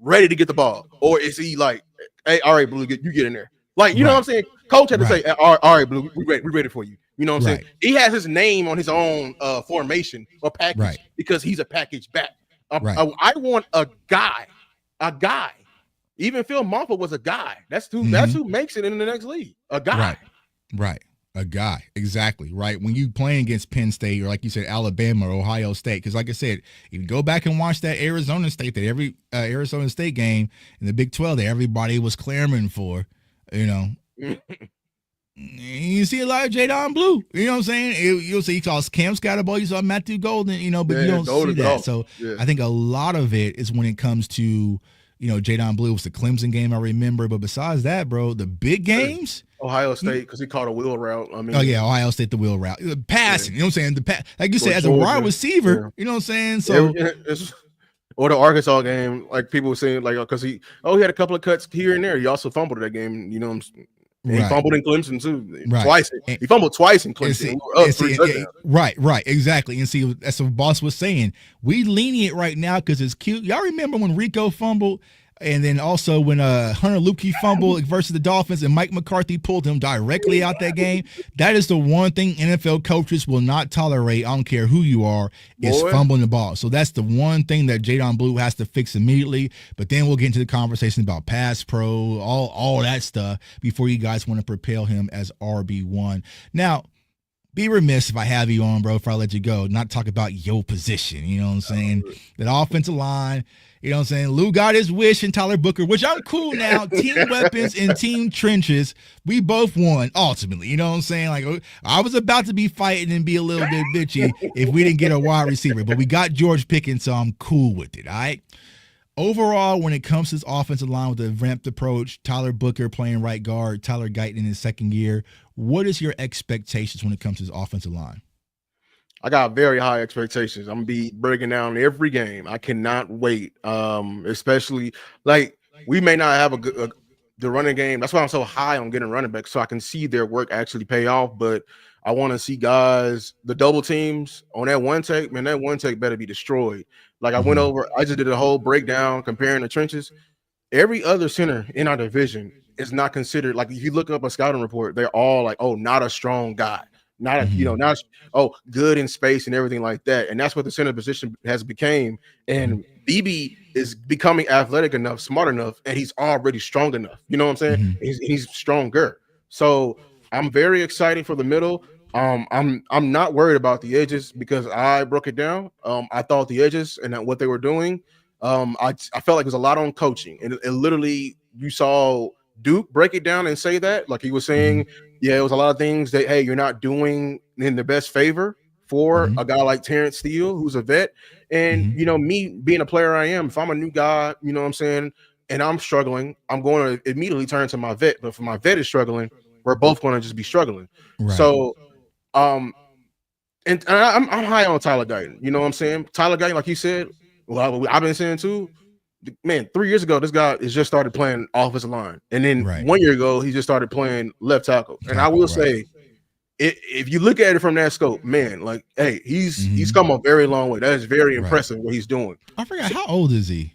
ready to get the ball. Or is he like, hey, all right, Blue, you get in there. Like, you know what I'm saying? Coach had to say, all right, Blue, we ready for you. You know what I'm saying? He has his name on his own formation or package because he's a package back. I want a guy. Even Phil Maffa was a guy. That's who makes it in the next league. A guy. Right. A guy. Exactly. Right. When you playing against Penn State or like you said, Alabama or Ohio State, because like I said, if you go back and watch that Arizona State game in the Big 12 that everybody was clamoring for, you know. You see a lot of Jadon Blue. You know what I'm saying? You'll see he calls Cam Scatterboy, you saw Matthew Golden, you know, but you don't see that. So I think a lot of it is when it comes to, you know, Jadon Blue was the Clemson game I remember. But besides that, bro, the big games. Ohio State, because he caught a wheel route. I mean, Ohio State, the wheel route. Passing, you know what I'm saying? Like you said, as a wide receiver, you know what I'm saying? So or the Arkansas game, like people were saying, like, because he had a couple of cuts here and there. He also fumbled that game, you know what I'm saying? He fumbled in Clemson too, twice. He fumbled twice in Clemson. Right, exactly. And see, that's what Boss was saying. We lenient right now because it's cute. Y'all remember when Rico fumbled, and then also when Hunter Luepke fumbled versus the Dolphins, and Mike McCarthy pulled him directly out that game. That is the one thing NFL coaches will not tolerate. I don't care who you are, is fumbling the ball. So that's the one thing that Jadon Blue has to fix immediately. But then we'll get into the conversation about pass pro, all that stuff before you guys want to propel him as RB1. Now, be remiss if I have you on, bro, if I let you go, not talk about your position. You know what I'm saying? That offensive line. You know what I'm saying? Lou got his wish in Tyler Booker, which I'm cool now. Team weapons and team trenches. We both won ultimately. You know what I'm saying? Like, I was about to be fighting and be a little bit bitchy if we didn't get a wide receiver, but we got George Pickens, so I'm cool with it. All right. Overall, when it comes to this offensive line with the ramped approach, Tyler Booker playing right guard, Tyler Guyton in his second year, what is your expectations when it comes to this offensive line? I got very high expectations. I'm gonna be breaking down every game. I cannot wait. Especially like we may not have the running game. That's why I'm so high on getting running back, so I can see their work actually pay off. But I want to see guys, the double teams on that one take. Man, that one take better be destroyed. Like I went over, I just did a whole breakdown comparing the trenches. Every other center in our division is not considered. Like if you look up a scouting report, they're all like, oh, not a strong guy. Not a, not good in space and everything like that. And that's what the center position has became. And BB is becoming athletic enough, smart enough, and he's already strong enough. You know what I'm saying? He's stronger. So I'm very excited for the middle. I'm not worried about the edges because I broke it down. I thought the edges and what they were doing. I felt like it was a lot on coaching, and it literally you saw Duke break it down and say that, like he was saying. Yeah, it was a lot of things that, hey, you're not doing in the best favor for a guy like Terrence Steele, who's a vet. And, me being a player I am, if I'm a new guy, you know what I'm saying, and I'm struggling, I'm going to immediately turn to my vet. But if my vet is struggling, we're both going to just be struggling. Right. So, and I'm high on Tyler Guyton. You know what I'm saying? Tyler Guyton, like you said, well, I've been saying too. Man, 3 years ago, this guy has just started playing offensive line, and then 1 year ago, he just started playing left tackle. And I will say, if you look at it from that scope, man, like, hey, he's come a very long way. That is very impressive what he's doing. I forgot, how old is he?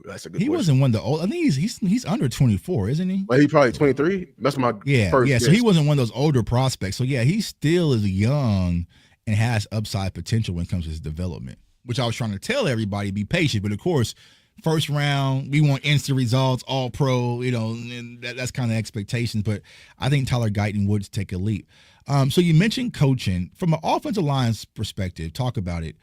That's a good. He wasn't one of the old. I think he's under 24, isn't he? Well, he's probably 23. That's my first guess. So he wasn't one of those older prospects. So yeah, he still is young and has upside potential when it comes to his development. Which I was trying to tell everybody, be patient. But of course, first round, we want instant results, all pro. You know, and that's kind of expectations. But I think Tyler Guyton would take a leap. So you mentioned coaching from an offensive line's perspective. Talk about it.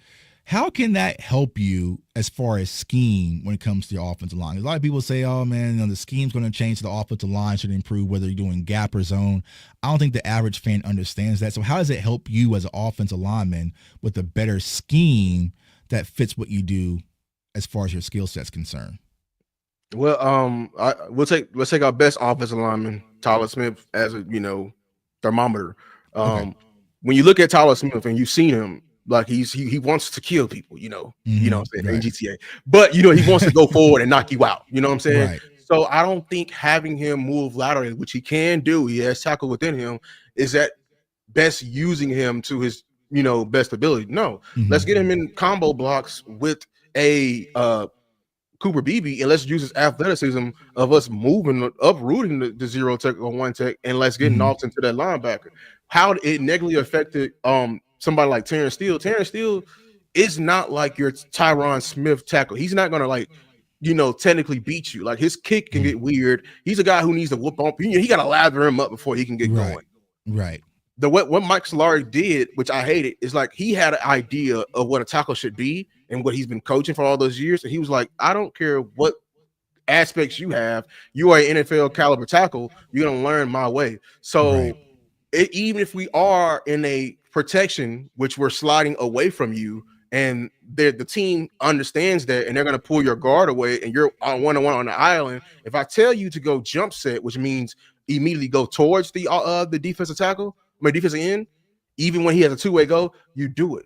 How can that help you as far as scheme when it comes to your offensive line? A lot of people say, oh, man, the scheme's going to change, so the offensive line should improve, whether you're doing gap or zone. I don't think the average fan understands that. So how does it help you as an offensive lineman with a better scheme that fits what you do as far as your skill set's concerned? Well, let's take our best offensive lineman, Tyler Smith, as a thermometer. When you look at Tyler Smith and you've seen him, like he wants to kill people, you know what I'm saying, in GTA. But he wants to go forward and knock you out. You know what I'm saying? Right. So I don't think having him move laterally, which he can do, he has tackle within him, is that best using him to his best ability. No, let's get him in combo blocks with a Cooper Beebe, and let's use his athleticism of us uprooting the zero tech or one tech, and let's get Knowles into that linebacker. How it negatively affected somebody like Terrence Steele. Terrence Steele is not like your Tyron Smith tackle. He's not gonna technically beat you. Like, his kick can get weird. He's a guy who needs to whoop on. He got to lather him up before he can get going. Right. What Mike Solari did, which I hated, is like he had an idea of what a tackle should be and what he's been coaching for all those years. And he was like, I don't care what aspects you have. You are an NFL caliber tackle. You're going to learn my way. So even if we are in a protection, which we're sliding away from you, and the team understands that, and they're going to pull your guard away, and you're on one-on-one on the island. If I tell you to go jump set, which means immediately go towards the defensive tackle, defensive end, even when he has a two-way go, you do it.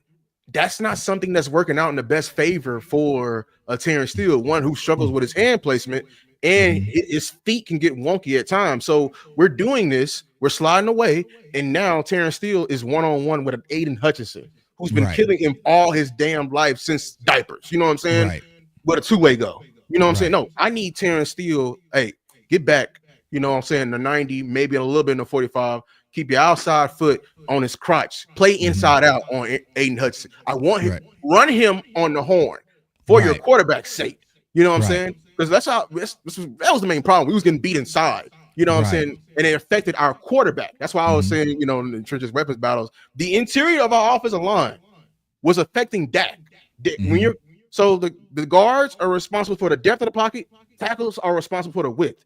That's not something that's working out in the best favor for a Terrence Steele, one who struggles with his hand placement, and his feet can get wonky at times. So we're doing this, we're sliding away, and now Terrence Steele is one-on-one with an Aiden Hutchinson, who's been killing him all his damn life since diapers. You know what I'm saying? With a two-way go. You know what I'm saying? No, I need Terrence Steele, hey, get back, you know what I'm saying, the 90, maybe a little bit in the 45, keep your outside foot on his crotch, play inside out on Aiden Hutchinson. I want him, run him on the horn for your quarterback's sake. You know what I'm saying? Because that was the main problem. We was getting beat inside. You know what I'm saying? And it affected our quarterback. That's why I was saying, in the trenches weapons battles, the interior of our offensive line was affecting Dak. So the guards are responsible for the depth of the pocket. Tackles are responsible for the width.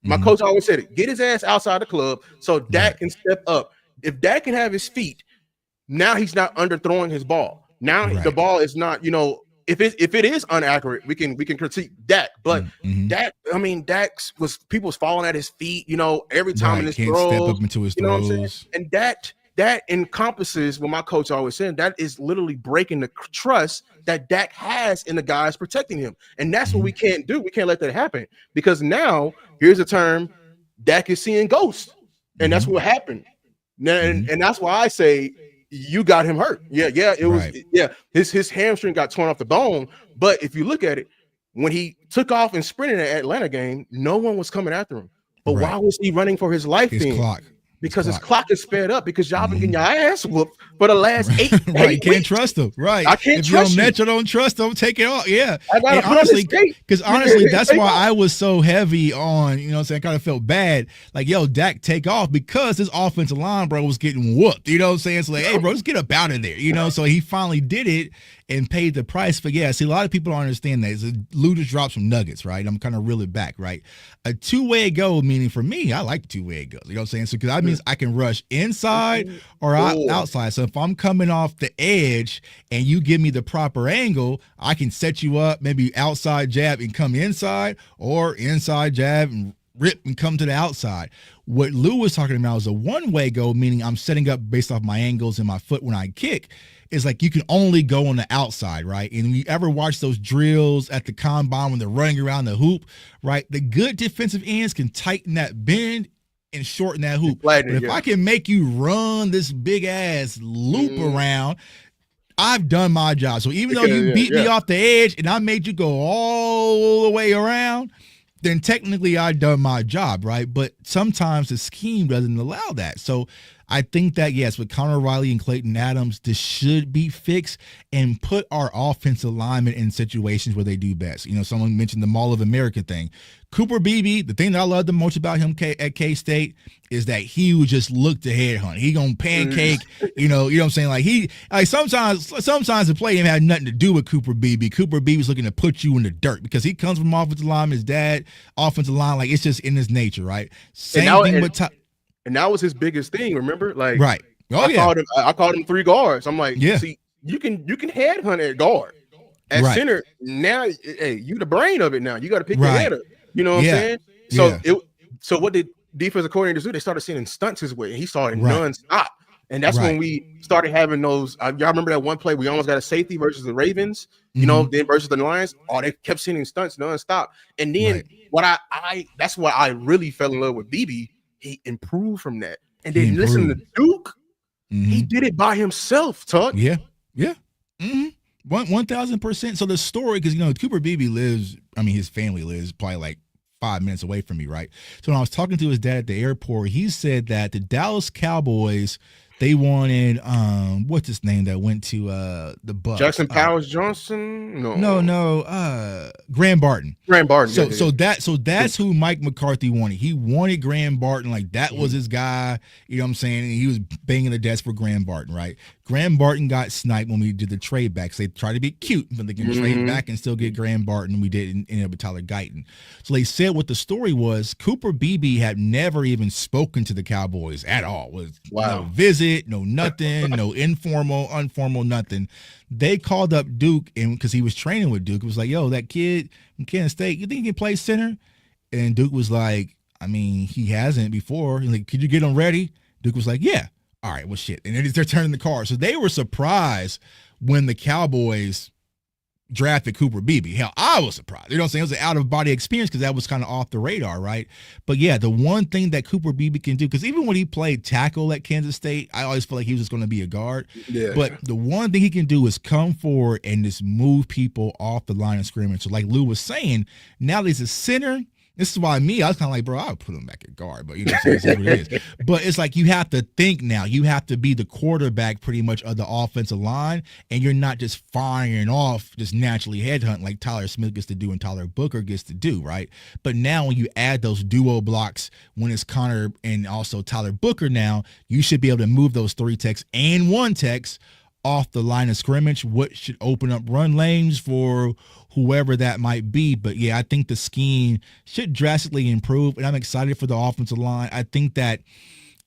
My coach always said it. Get his ass outside the club so Dak can step up. If Dak can have his feet, now he's not underthrowing his ball. Now the ball is not, if it is inaccurate, we can critique Dak. But Dak, people was falling at his feet, every time in his throws. Step up into his throws. And that encompasses what my coach always said. That is literally breaking the trust that Dak has in the guys protecting him. And that's what we can't do. We can't let that happen, because now here's a term, Dak is seeing ghosts. And that's what happened. And that's why I say you got him hurt. It was his hamstring got torn off the bone. But if you look at it, when he took off and sprinted in the Atlanta game, no one was coming after him. But why was he running for his life then? Clock. Because his clock is sped up, because y'all been getting your ass whooped for the last 8 You can't trust him. I can't trust you. If you don't trust him, take it off. Yeah. Honestly, that's why I was so heavy on, I kind of felt bad. Like, Dak, take off, because his offensive line, bro, was getting whooped. You know what I'm saying? So like, hey, bro, just get up out of there. So he finally did it. and paid the price. But yeah, see, a lot of people don't understand that. So Lou just dropped some nuggets, right? I'm kind of reel it back, right? A two-way go, meaning for me, I like two-way goes. You know what I'm saying? So because that means I can rush inside or outside. So if I'm coming off the edge and you give me the proper angle, I can set you up, maybe outside jab and come inside, or inside jab and rip and come to the outside. What Lou was talking about is a one-way go, meaning I'm setting up based off my angles and my foot when I kick. Is like you can only go on the outside, right? And you ever watch those drills at the combine when they're running around the hoop, right? The good defensive ends can tighten that bend and shorten that hoop. But if I can make you run this big ass loop around, I've done my job. So even though you beat me off the edge and I made you go all the way around, then technically I've done my job, right? But sometimes the scheme doesn't allow that. So I think that, yes, with Connor Riley and Clayton Adams, this should be fixed and put our offensive linemen in situations where they do best. You know, someone mentioned the Mall of America thing. Cooper Beebe, the thing that I love the most about him at K-State is that he would just look to headhunt. He gonna pancake, you know what I'm saying? Like sometimes the play him had nothing to do with Cooper Beebe. Cooper Beebe was looking to put you in the dirt because he comes from offensive line, his dad, offensive line, like it's just in his nature, right? Same thing with and that was his biggest thing, remember? Like, right. Oh, I called him 3 guards. I'm like, yeah. See, you can headhunt at guard. At center, now, hey, you the brain of it now. You got to pick your head up. You know what I'm saying? So what did defensive coordinators do? They started sending stunts his way, and he started nonstop. And that's when we started having those. Y'all remember that one play we almost got a safety versus the Ravens, you know, then versus the Lions. Oh, they kept sending stunts nonstop. And then that's why I really fell in love with BB. He improved from that. And then listen to Duke. He did it by himself, Tuck. Yeah. 1,000%. So the story, because, you know, Cooper Beebe his family lives probably like 5 minutes away from me, right? So when I was talking to his dad at the airport, he said that the Dallas Cowboys, they wanted what's his name that went to the Bucs? Jackson Powers Johnson? No. Graham Barton. So that's who Mike McCarthy wanted. He wanted Graham Barton, like that was his guy. You know what I'm saying? And he was banging the desk for Graham Barton, right? Graham Barton got sniped when we did the trade back. So they tried to be cute, but they can trade back and still get Graham Barton. We did end up with Tyler Guyton. So they said what the story was. Cooper Beebe had never even spoken to the Cowboys at all. No visit, no nothing, no informal, nothing. They called up Duke, and because he was training with Duke, it was like, yo, that kid from Kansas State, you think he can play center? And Duke was like, I mean, he hasn't before. Like, could you get him ready? Duke was like, yeah. All right, well, shit. And they're turning the card. So they were surprised when the Cowboys drafted Cooper Beebe. Hell, I was surprised. You know what I'm saying? It was an out-of-body experience because that was kind of off the radar, right? But, yeah, the one thing that Cooper Beebe can do, because even when he played tackle at Kansas State, I always felt like he was just going to be a guard. Yeah. But the one thing he can do is come forward and just move people off the line of scrimmage. So like Lou was saying, now that he's a center, this is why I was kind of like, bro, I would put him back at guard, but you know what it is. But it's like you have to think now. You have to be the quarterback pretty much of the offensive line, and you're not just firing off, just naturally headhunt like Tyler Smith gets to do and Tyler Booker gets to do, right? But now when you add those duo blocks, when it's Connor and also Tyler Booker now, you should be able to move those 3 techs and 1 techs off the line of scrimmage, what should open up run lanes for whoever that might be. But yeah, I think the scheme should drastically improve, and I'm excited for the offensive line. I think that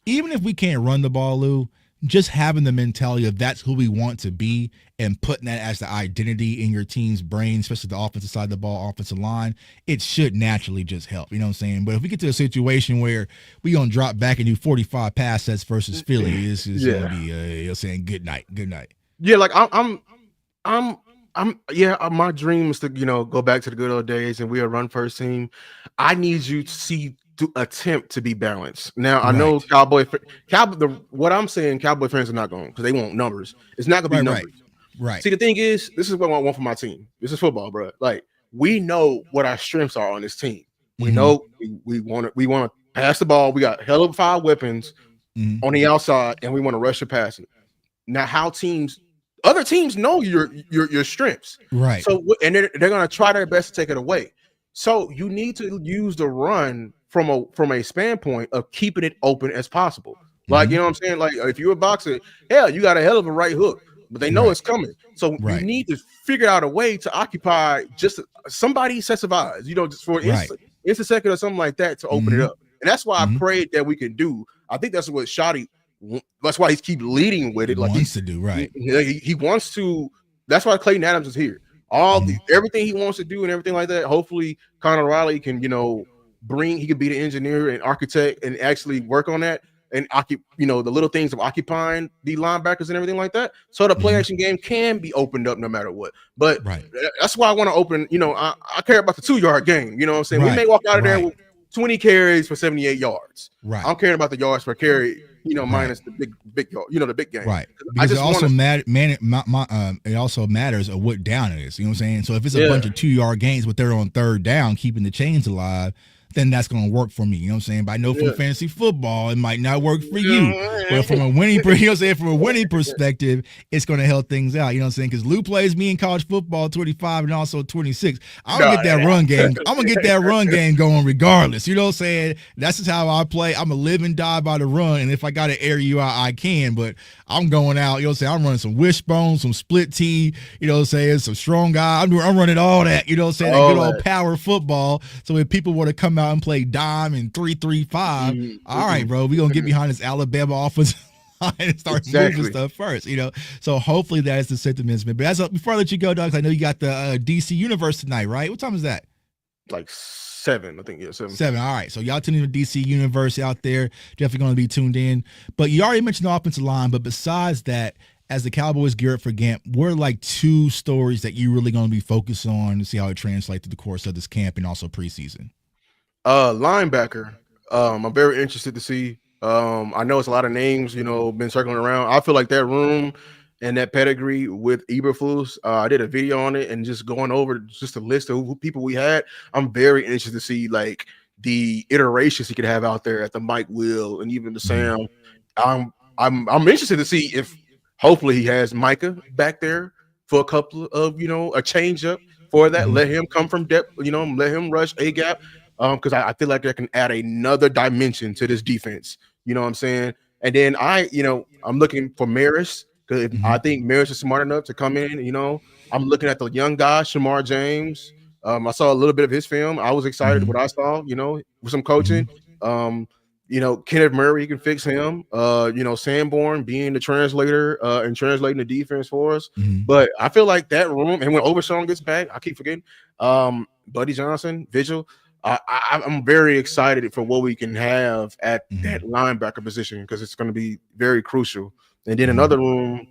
even if we can't run the ball, Lou, just having the mentality of that's who we want to be and putting that as the identity in your team's brain, especially the offensive side of the ball, offensive line, it should naturally just help. You know what I'm saying? But if we get to a situation where we're going to drop back and do 45 pass sets versus Philly, this is going to be, you're saying good night. Yeah, like my dream is to, go back to the good old days and we're a run first team. I need you to attempt to be balanced. Now I know what I'm saying, Cowboy fans are not going because they want numbers. It's not gonna be numbers. Right. See, the thing is, this is what I want for my team. This is football, bro. Like, we know what our strengths are on this team. We know we want to pass the ball. We got hell of 5 weapons on the outside, and we want to rush the passing. Now, other teams know your strengths, right? So, and they're going to try their best to take it away. So you need to use the run from a standpoint of keeping it open as possible. Like, you know what I'm saying? Like, if you're a boxer, hell, you got a hell of a right hook. but they know it's coming. So you Right. need to figure out a way to occupy just somebody sets of eyes, just for instant second or something like that to open it up. And that's why I prayed that we can do. I think that's what Shotty. That's why he keeps leading with it. Like wants to do right. He wants to. That's why Clayton Adams is here. Everything he wants to do and everything like that. Hopefully, Connor Riley can he could be the engineer and architect and actually work on that and the little things of occupying the linebackers and everything like that. So the play action game can be opened up no matter what. But that's why I want to open. I care about the 2-yard game. You know what I'm saying? We may walk out of there with 20 carries for 78 yards. Right. I'm caring about the yards per carry. Minus the big yard. The big game. Right. Because it also it also matters of what down it is. You know what I'm saying? So if it's a bunch of 2-yard gains, but they're on third down, keeping the chains alive, then that's going to work for me. You know what I'm saying? But I know from fantasy football, it might not work for you. But from a winning, from a winning perspective, it's going to help things out. You know what I'm saying? Because Lou plays me in college football 25 and also 26. I'm going to get that run game. I'm going to get that run game going regardless. You know what I'm saying? That's just how I play. I'm a live and die by the run. And if I got to air you out, I can. But I'm going out. You know what I'm saying? I'm running some wishbone, some split T. You know what I'm saying? Some strong guy. I'm running all that. You know what I'm saying? That good old power football. So if people want to come out and play dime and 3-3-5, all right, bro, we're gonna get behind this Alabama offensive line and start moving stuff first, So hopefully that is the sentiment. But before I let you go, Doug, I know you got the DC Universe tonight, right? What time is that? Like 7, I think. Yeah, 7. 7. All right. So y'all tuning in to DC Universe out there. Definitely going to be tuned in. But you already mentioned the offensive line. But besides that, as the Cowboys gear up for camp, what are like 2 stories that you really going to be focused on to see how it translates through the course of this camp and also preseason? Linebacker. I'm very interested to see. I know it's a lot of names, been circling around. I feel like that room and that pedigree with Eberflus, I did a video on it and just going over just a list of who people we had. I'm very interested to see like the iterations he could have out there at the Mike Will and even the Sam. I'm interested to see if hopefully he has Micah back there for a couple of a change up for that. Let him come from depth, let him rush a gap. Because I feel like that can add another dimension to this defense. You know what I'm saying? And then I'm looking for Maris because I think Maris is smart enough to come in. I'm looking at the young guy, Shamar James. I saw a little bit of his film. I was excited what I saw, with some coaching. Kenneth Murray, you can fix him. Sanborn being the translator and translating the defense for us. But I feel like that room, and when Overshawn gets back, I keep forgetting. Buddy Johnson, Vigil. I'm very excited for what we can have at that linebacker position because it's going to be very crucial. And then another room,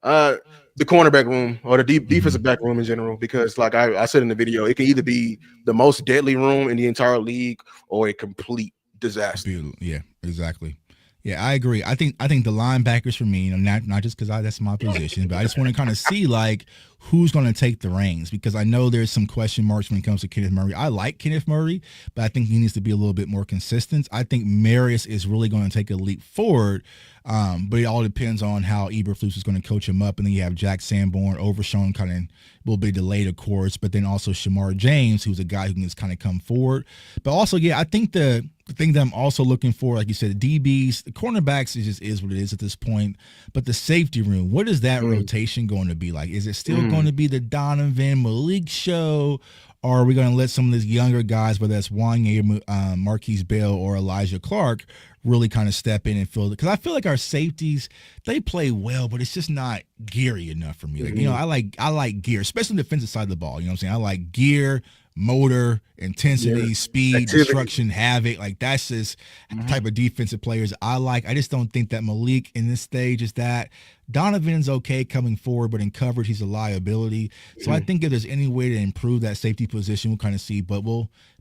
the cornerback room or the defensive back room in general, because like I said in the video, it can either be the most deadly room in the entire league or a complete disaster. Yeah, exactly. Yeah, I agree. I think the linebackers for me, not just because that's my position, but I just want to kind of see like who's going to take the reins because I know there's some question marks when it comes to Kenneth Murray. I like Kenneth Murray, but I think he needs to be a little bit more consistent. I think Marius is really going to take a leap forward, but it all depends on how Eberflus is going to coach him up. And then you have Jack Sanborn, Overshawn kind of will be delayed, of course, but then also Shamar James, who's a guy who can just kind of come forward. But also, yeah, I think the thing that I'm also looking for, like you said, the DBs, the cornerbacks is what it is at this point. But the safety room, what is that rotation going to be like? Is it still going to be the Donovan Malik show? Or are we going to let some of these younger guys, whether that's Wanye, Marquise Bell, or Elijah Clark, really kind of step in and fill it? Because I feel like our safeties, they play well, but it's just not geary enough for me. Like, I like gear, especially the defensive side of the ball. You know what I'm saying? I like gear, motor, intensity, speed, destruction, havoc. Like that's just the type of defensive players I like. I just don't think that Malik in this stage is that. Donovan's okay coming forward, but in coverage, he's a liability. So I think if there's any way to improve that safety position, we'll kind of see. But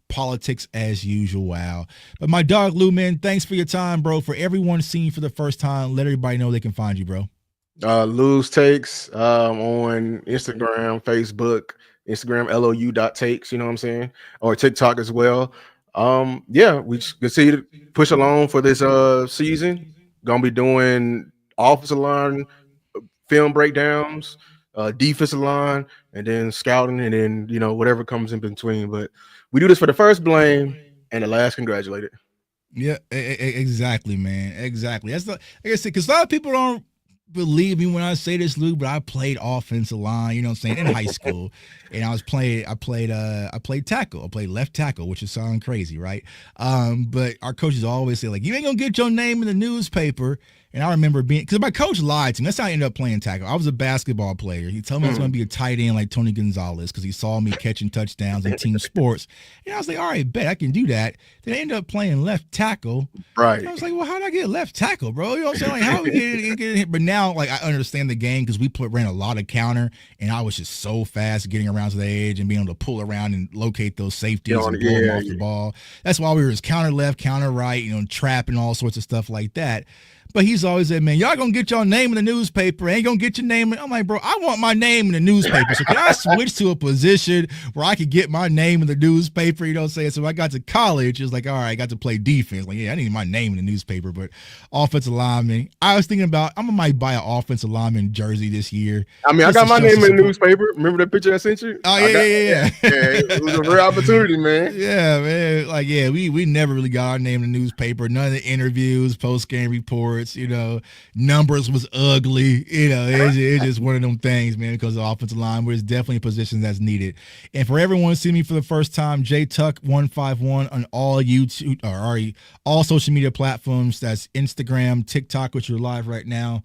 politics as usual. Wow. But my dog, Lou, man, thanks for your time, bro. For everyone seeing you for the first time, let everybody know they can find you, bro. Lou's Takes on Instagram, Facebook, Instagram, lou.takes, you know what I'm saying? Or TikTok as well. We continue to push along for this season. Gonna be doing offensive line film breakdowns, defensive line, and then scouting, and then whatever comes in between. But we do this for the first blame and the last congratulated. Yeah, exactly, man. Exactly. That's like I said, because a lot of people don't believe me when I say this, Lou, but I played offensive line, you know what I'm saying, in high school. And I played tackle. I played left tackle, which is sounding crazy, right? But our coaches always say, like, you ain't gonna get your name in the newspaper. And I remember because my coach lied to me. That's how I ended up playing tackle. I was a basketball player. He told me I was going to be a tight end like Tony Gonzalez because he saw me catching touchdowns in team sports. And I was like, all right, bet I can do that. Then I ended up playing left tackle. Right. And I was like, well, how did I get left tackle, bro? You know what I'm saying? Like, how we get it? But now, like, I understand the game because we ran a lot of counter, and I was just so fast getting around to the edge and being able to pull around and locate those safeties and pull them off the ball. That's why we were counter left, counter right, you know, trapping all sorts of stuff like that. But he's always said, man, y'all gonna get your name in the newspaper. Ain't gonna get your name. I'm like, bro, I want my name in the newspaper. So can I switch to a position where I could get my name in the newspaper? You know what I'm saying? So when I got to college, it was like, all right, I got to play defense. Like, yeah, I need my name in the newspaper. But offensive lineman, I was thinking about, might buy an offensive lineman jersey this year. I mean, I got my name in the newspaper. Remember that picture I sent you? Oh, yeah. It was a real opportunity, man. Yeah, man. Like, yeah, we never really got our name in the newspaper. None of the interviews, post-game reports, you know, numbers was ugly. You know, it's just one of them things, man, because of the offensive line, but it's definitely a position that's needed. And for everyone seeing me for the first time, JTuck151 on all YouTube or all social media platforms. That's Instagram, TikTok, which you're live right now.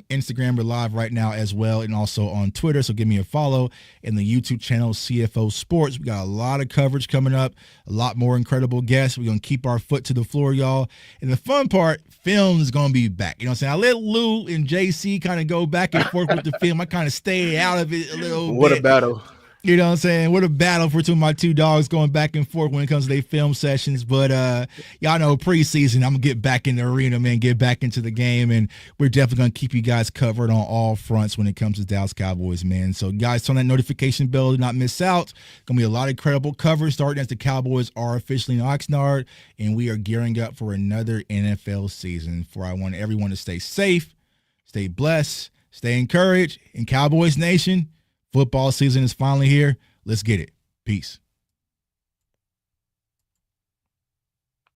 Instagram, we're live right now as well, and also on Twitter. So give me a follow. And the YouTube channel, CFO Sports. We got a lot of coverage coming up, a lot more incredible guests. We're going to keep our foot to the floor, y'all. And the fun part, film is going to be back. You know what I'm saying? I let Lou and JC kind of go back and forth with the film. I kind of stayed out of it a little bit. What a battle. You know what I'm saying? What a battle for two of my two dogs going back and forth when it comes to their film sessions. But y'all know preseason, I'm going to get back in the arena, man, get back into the game. And we're definitely going to keep you guys covered on all fronts when it comes to Dallas Cowboys, man. So, guys, turn that notification bell to not miss out. Going to be a lot of incredible coverage starting as the Cowboys are officially in Oxnard. And we are gearing up for another NFL season. I want everyone to stay safe, stay blessed, stay encouraged. In Cowboys Nation, football season is finally here. Let's get it. Peace.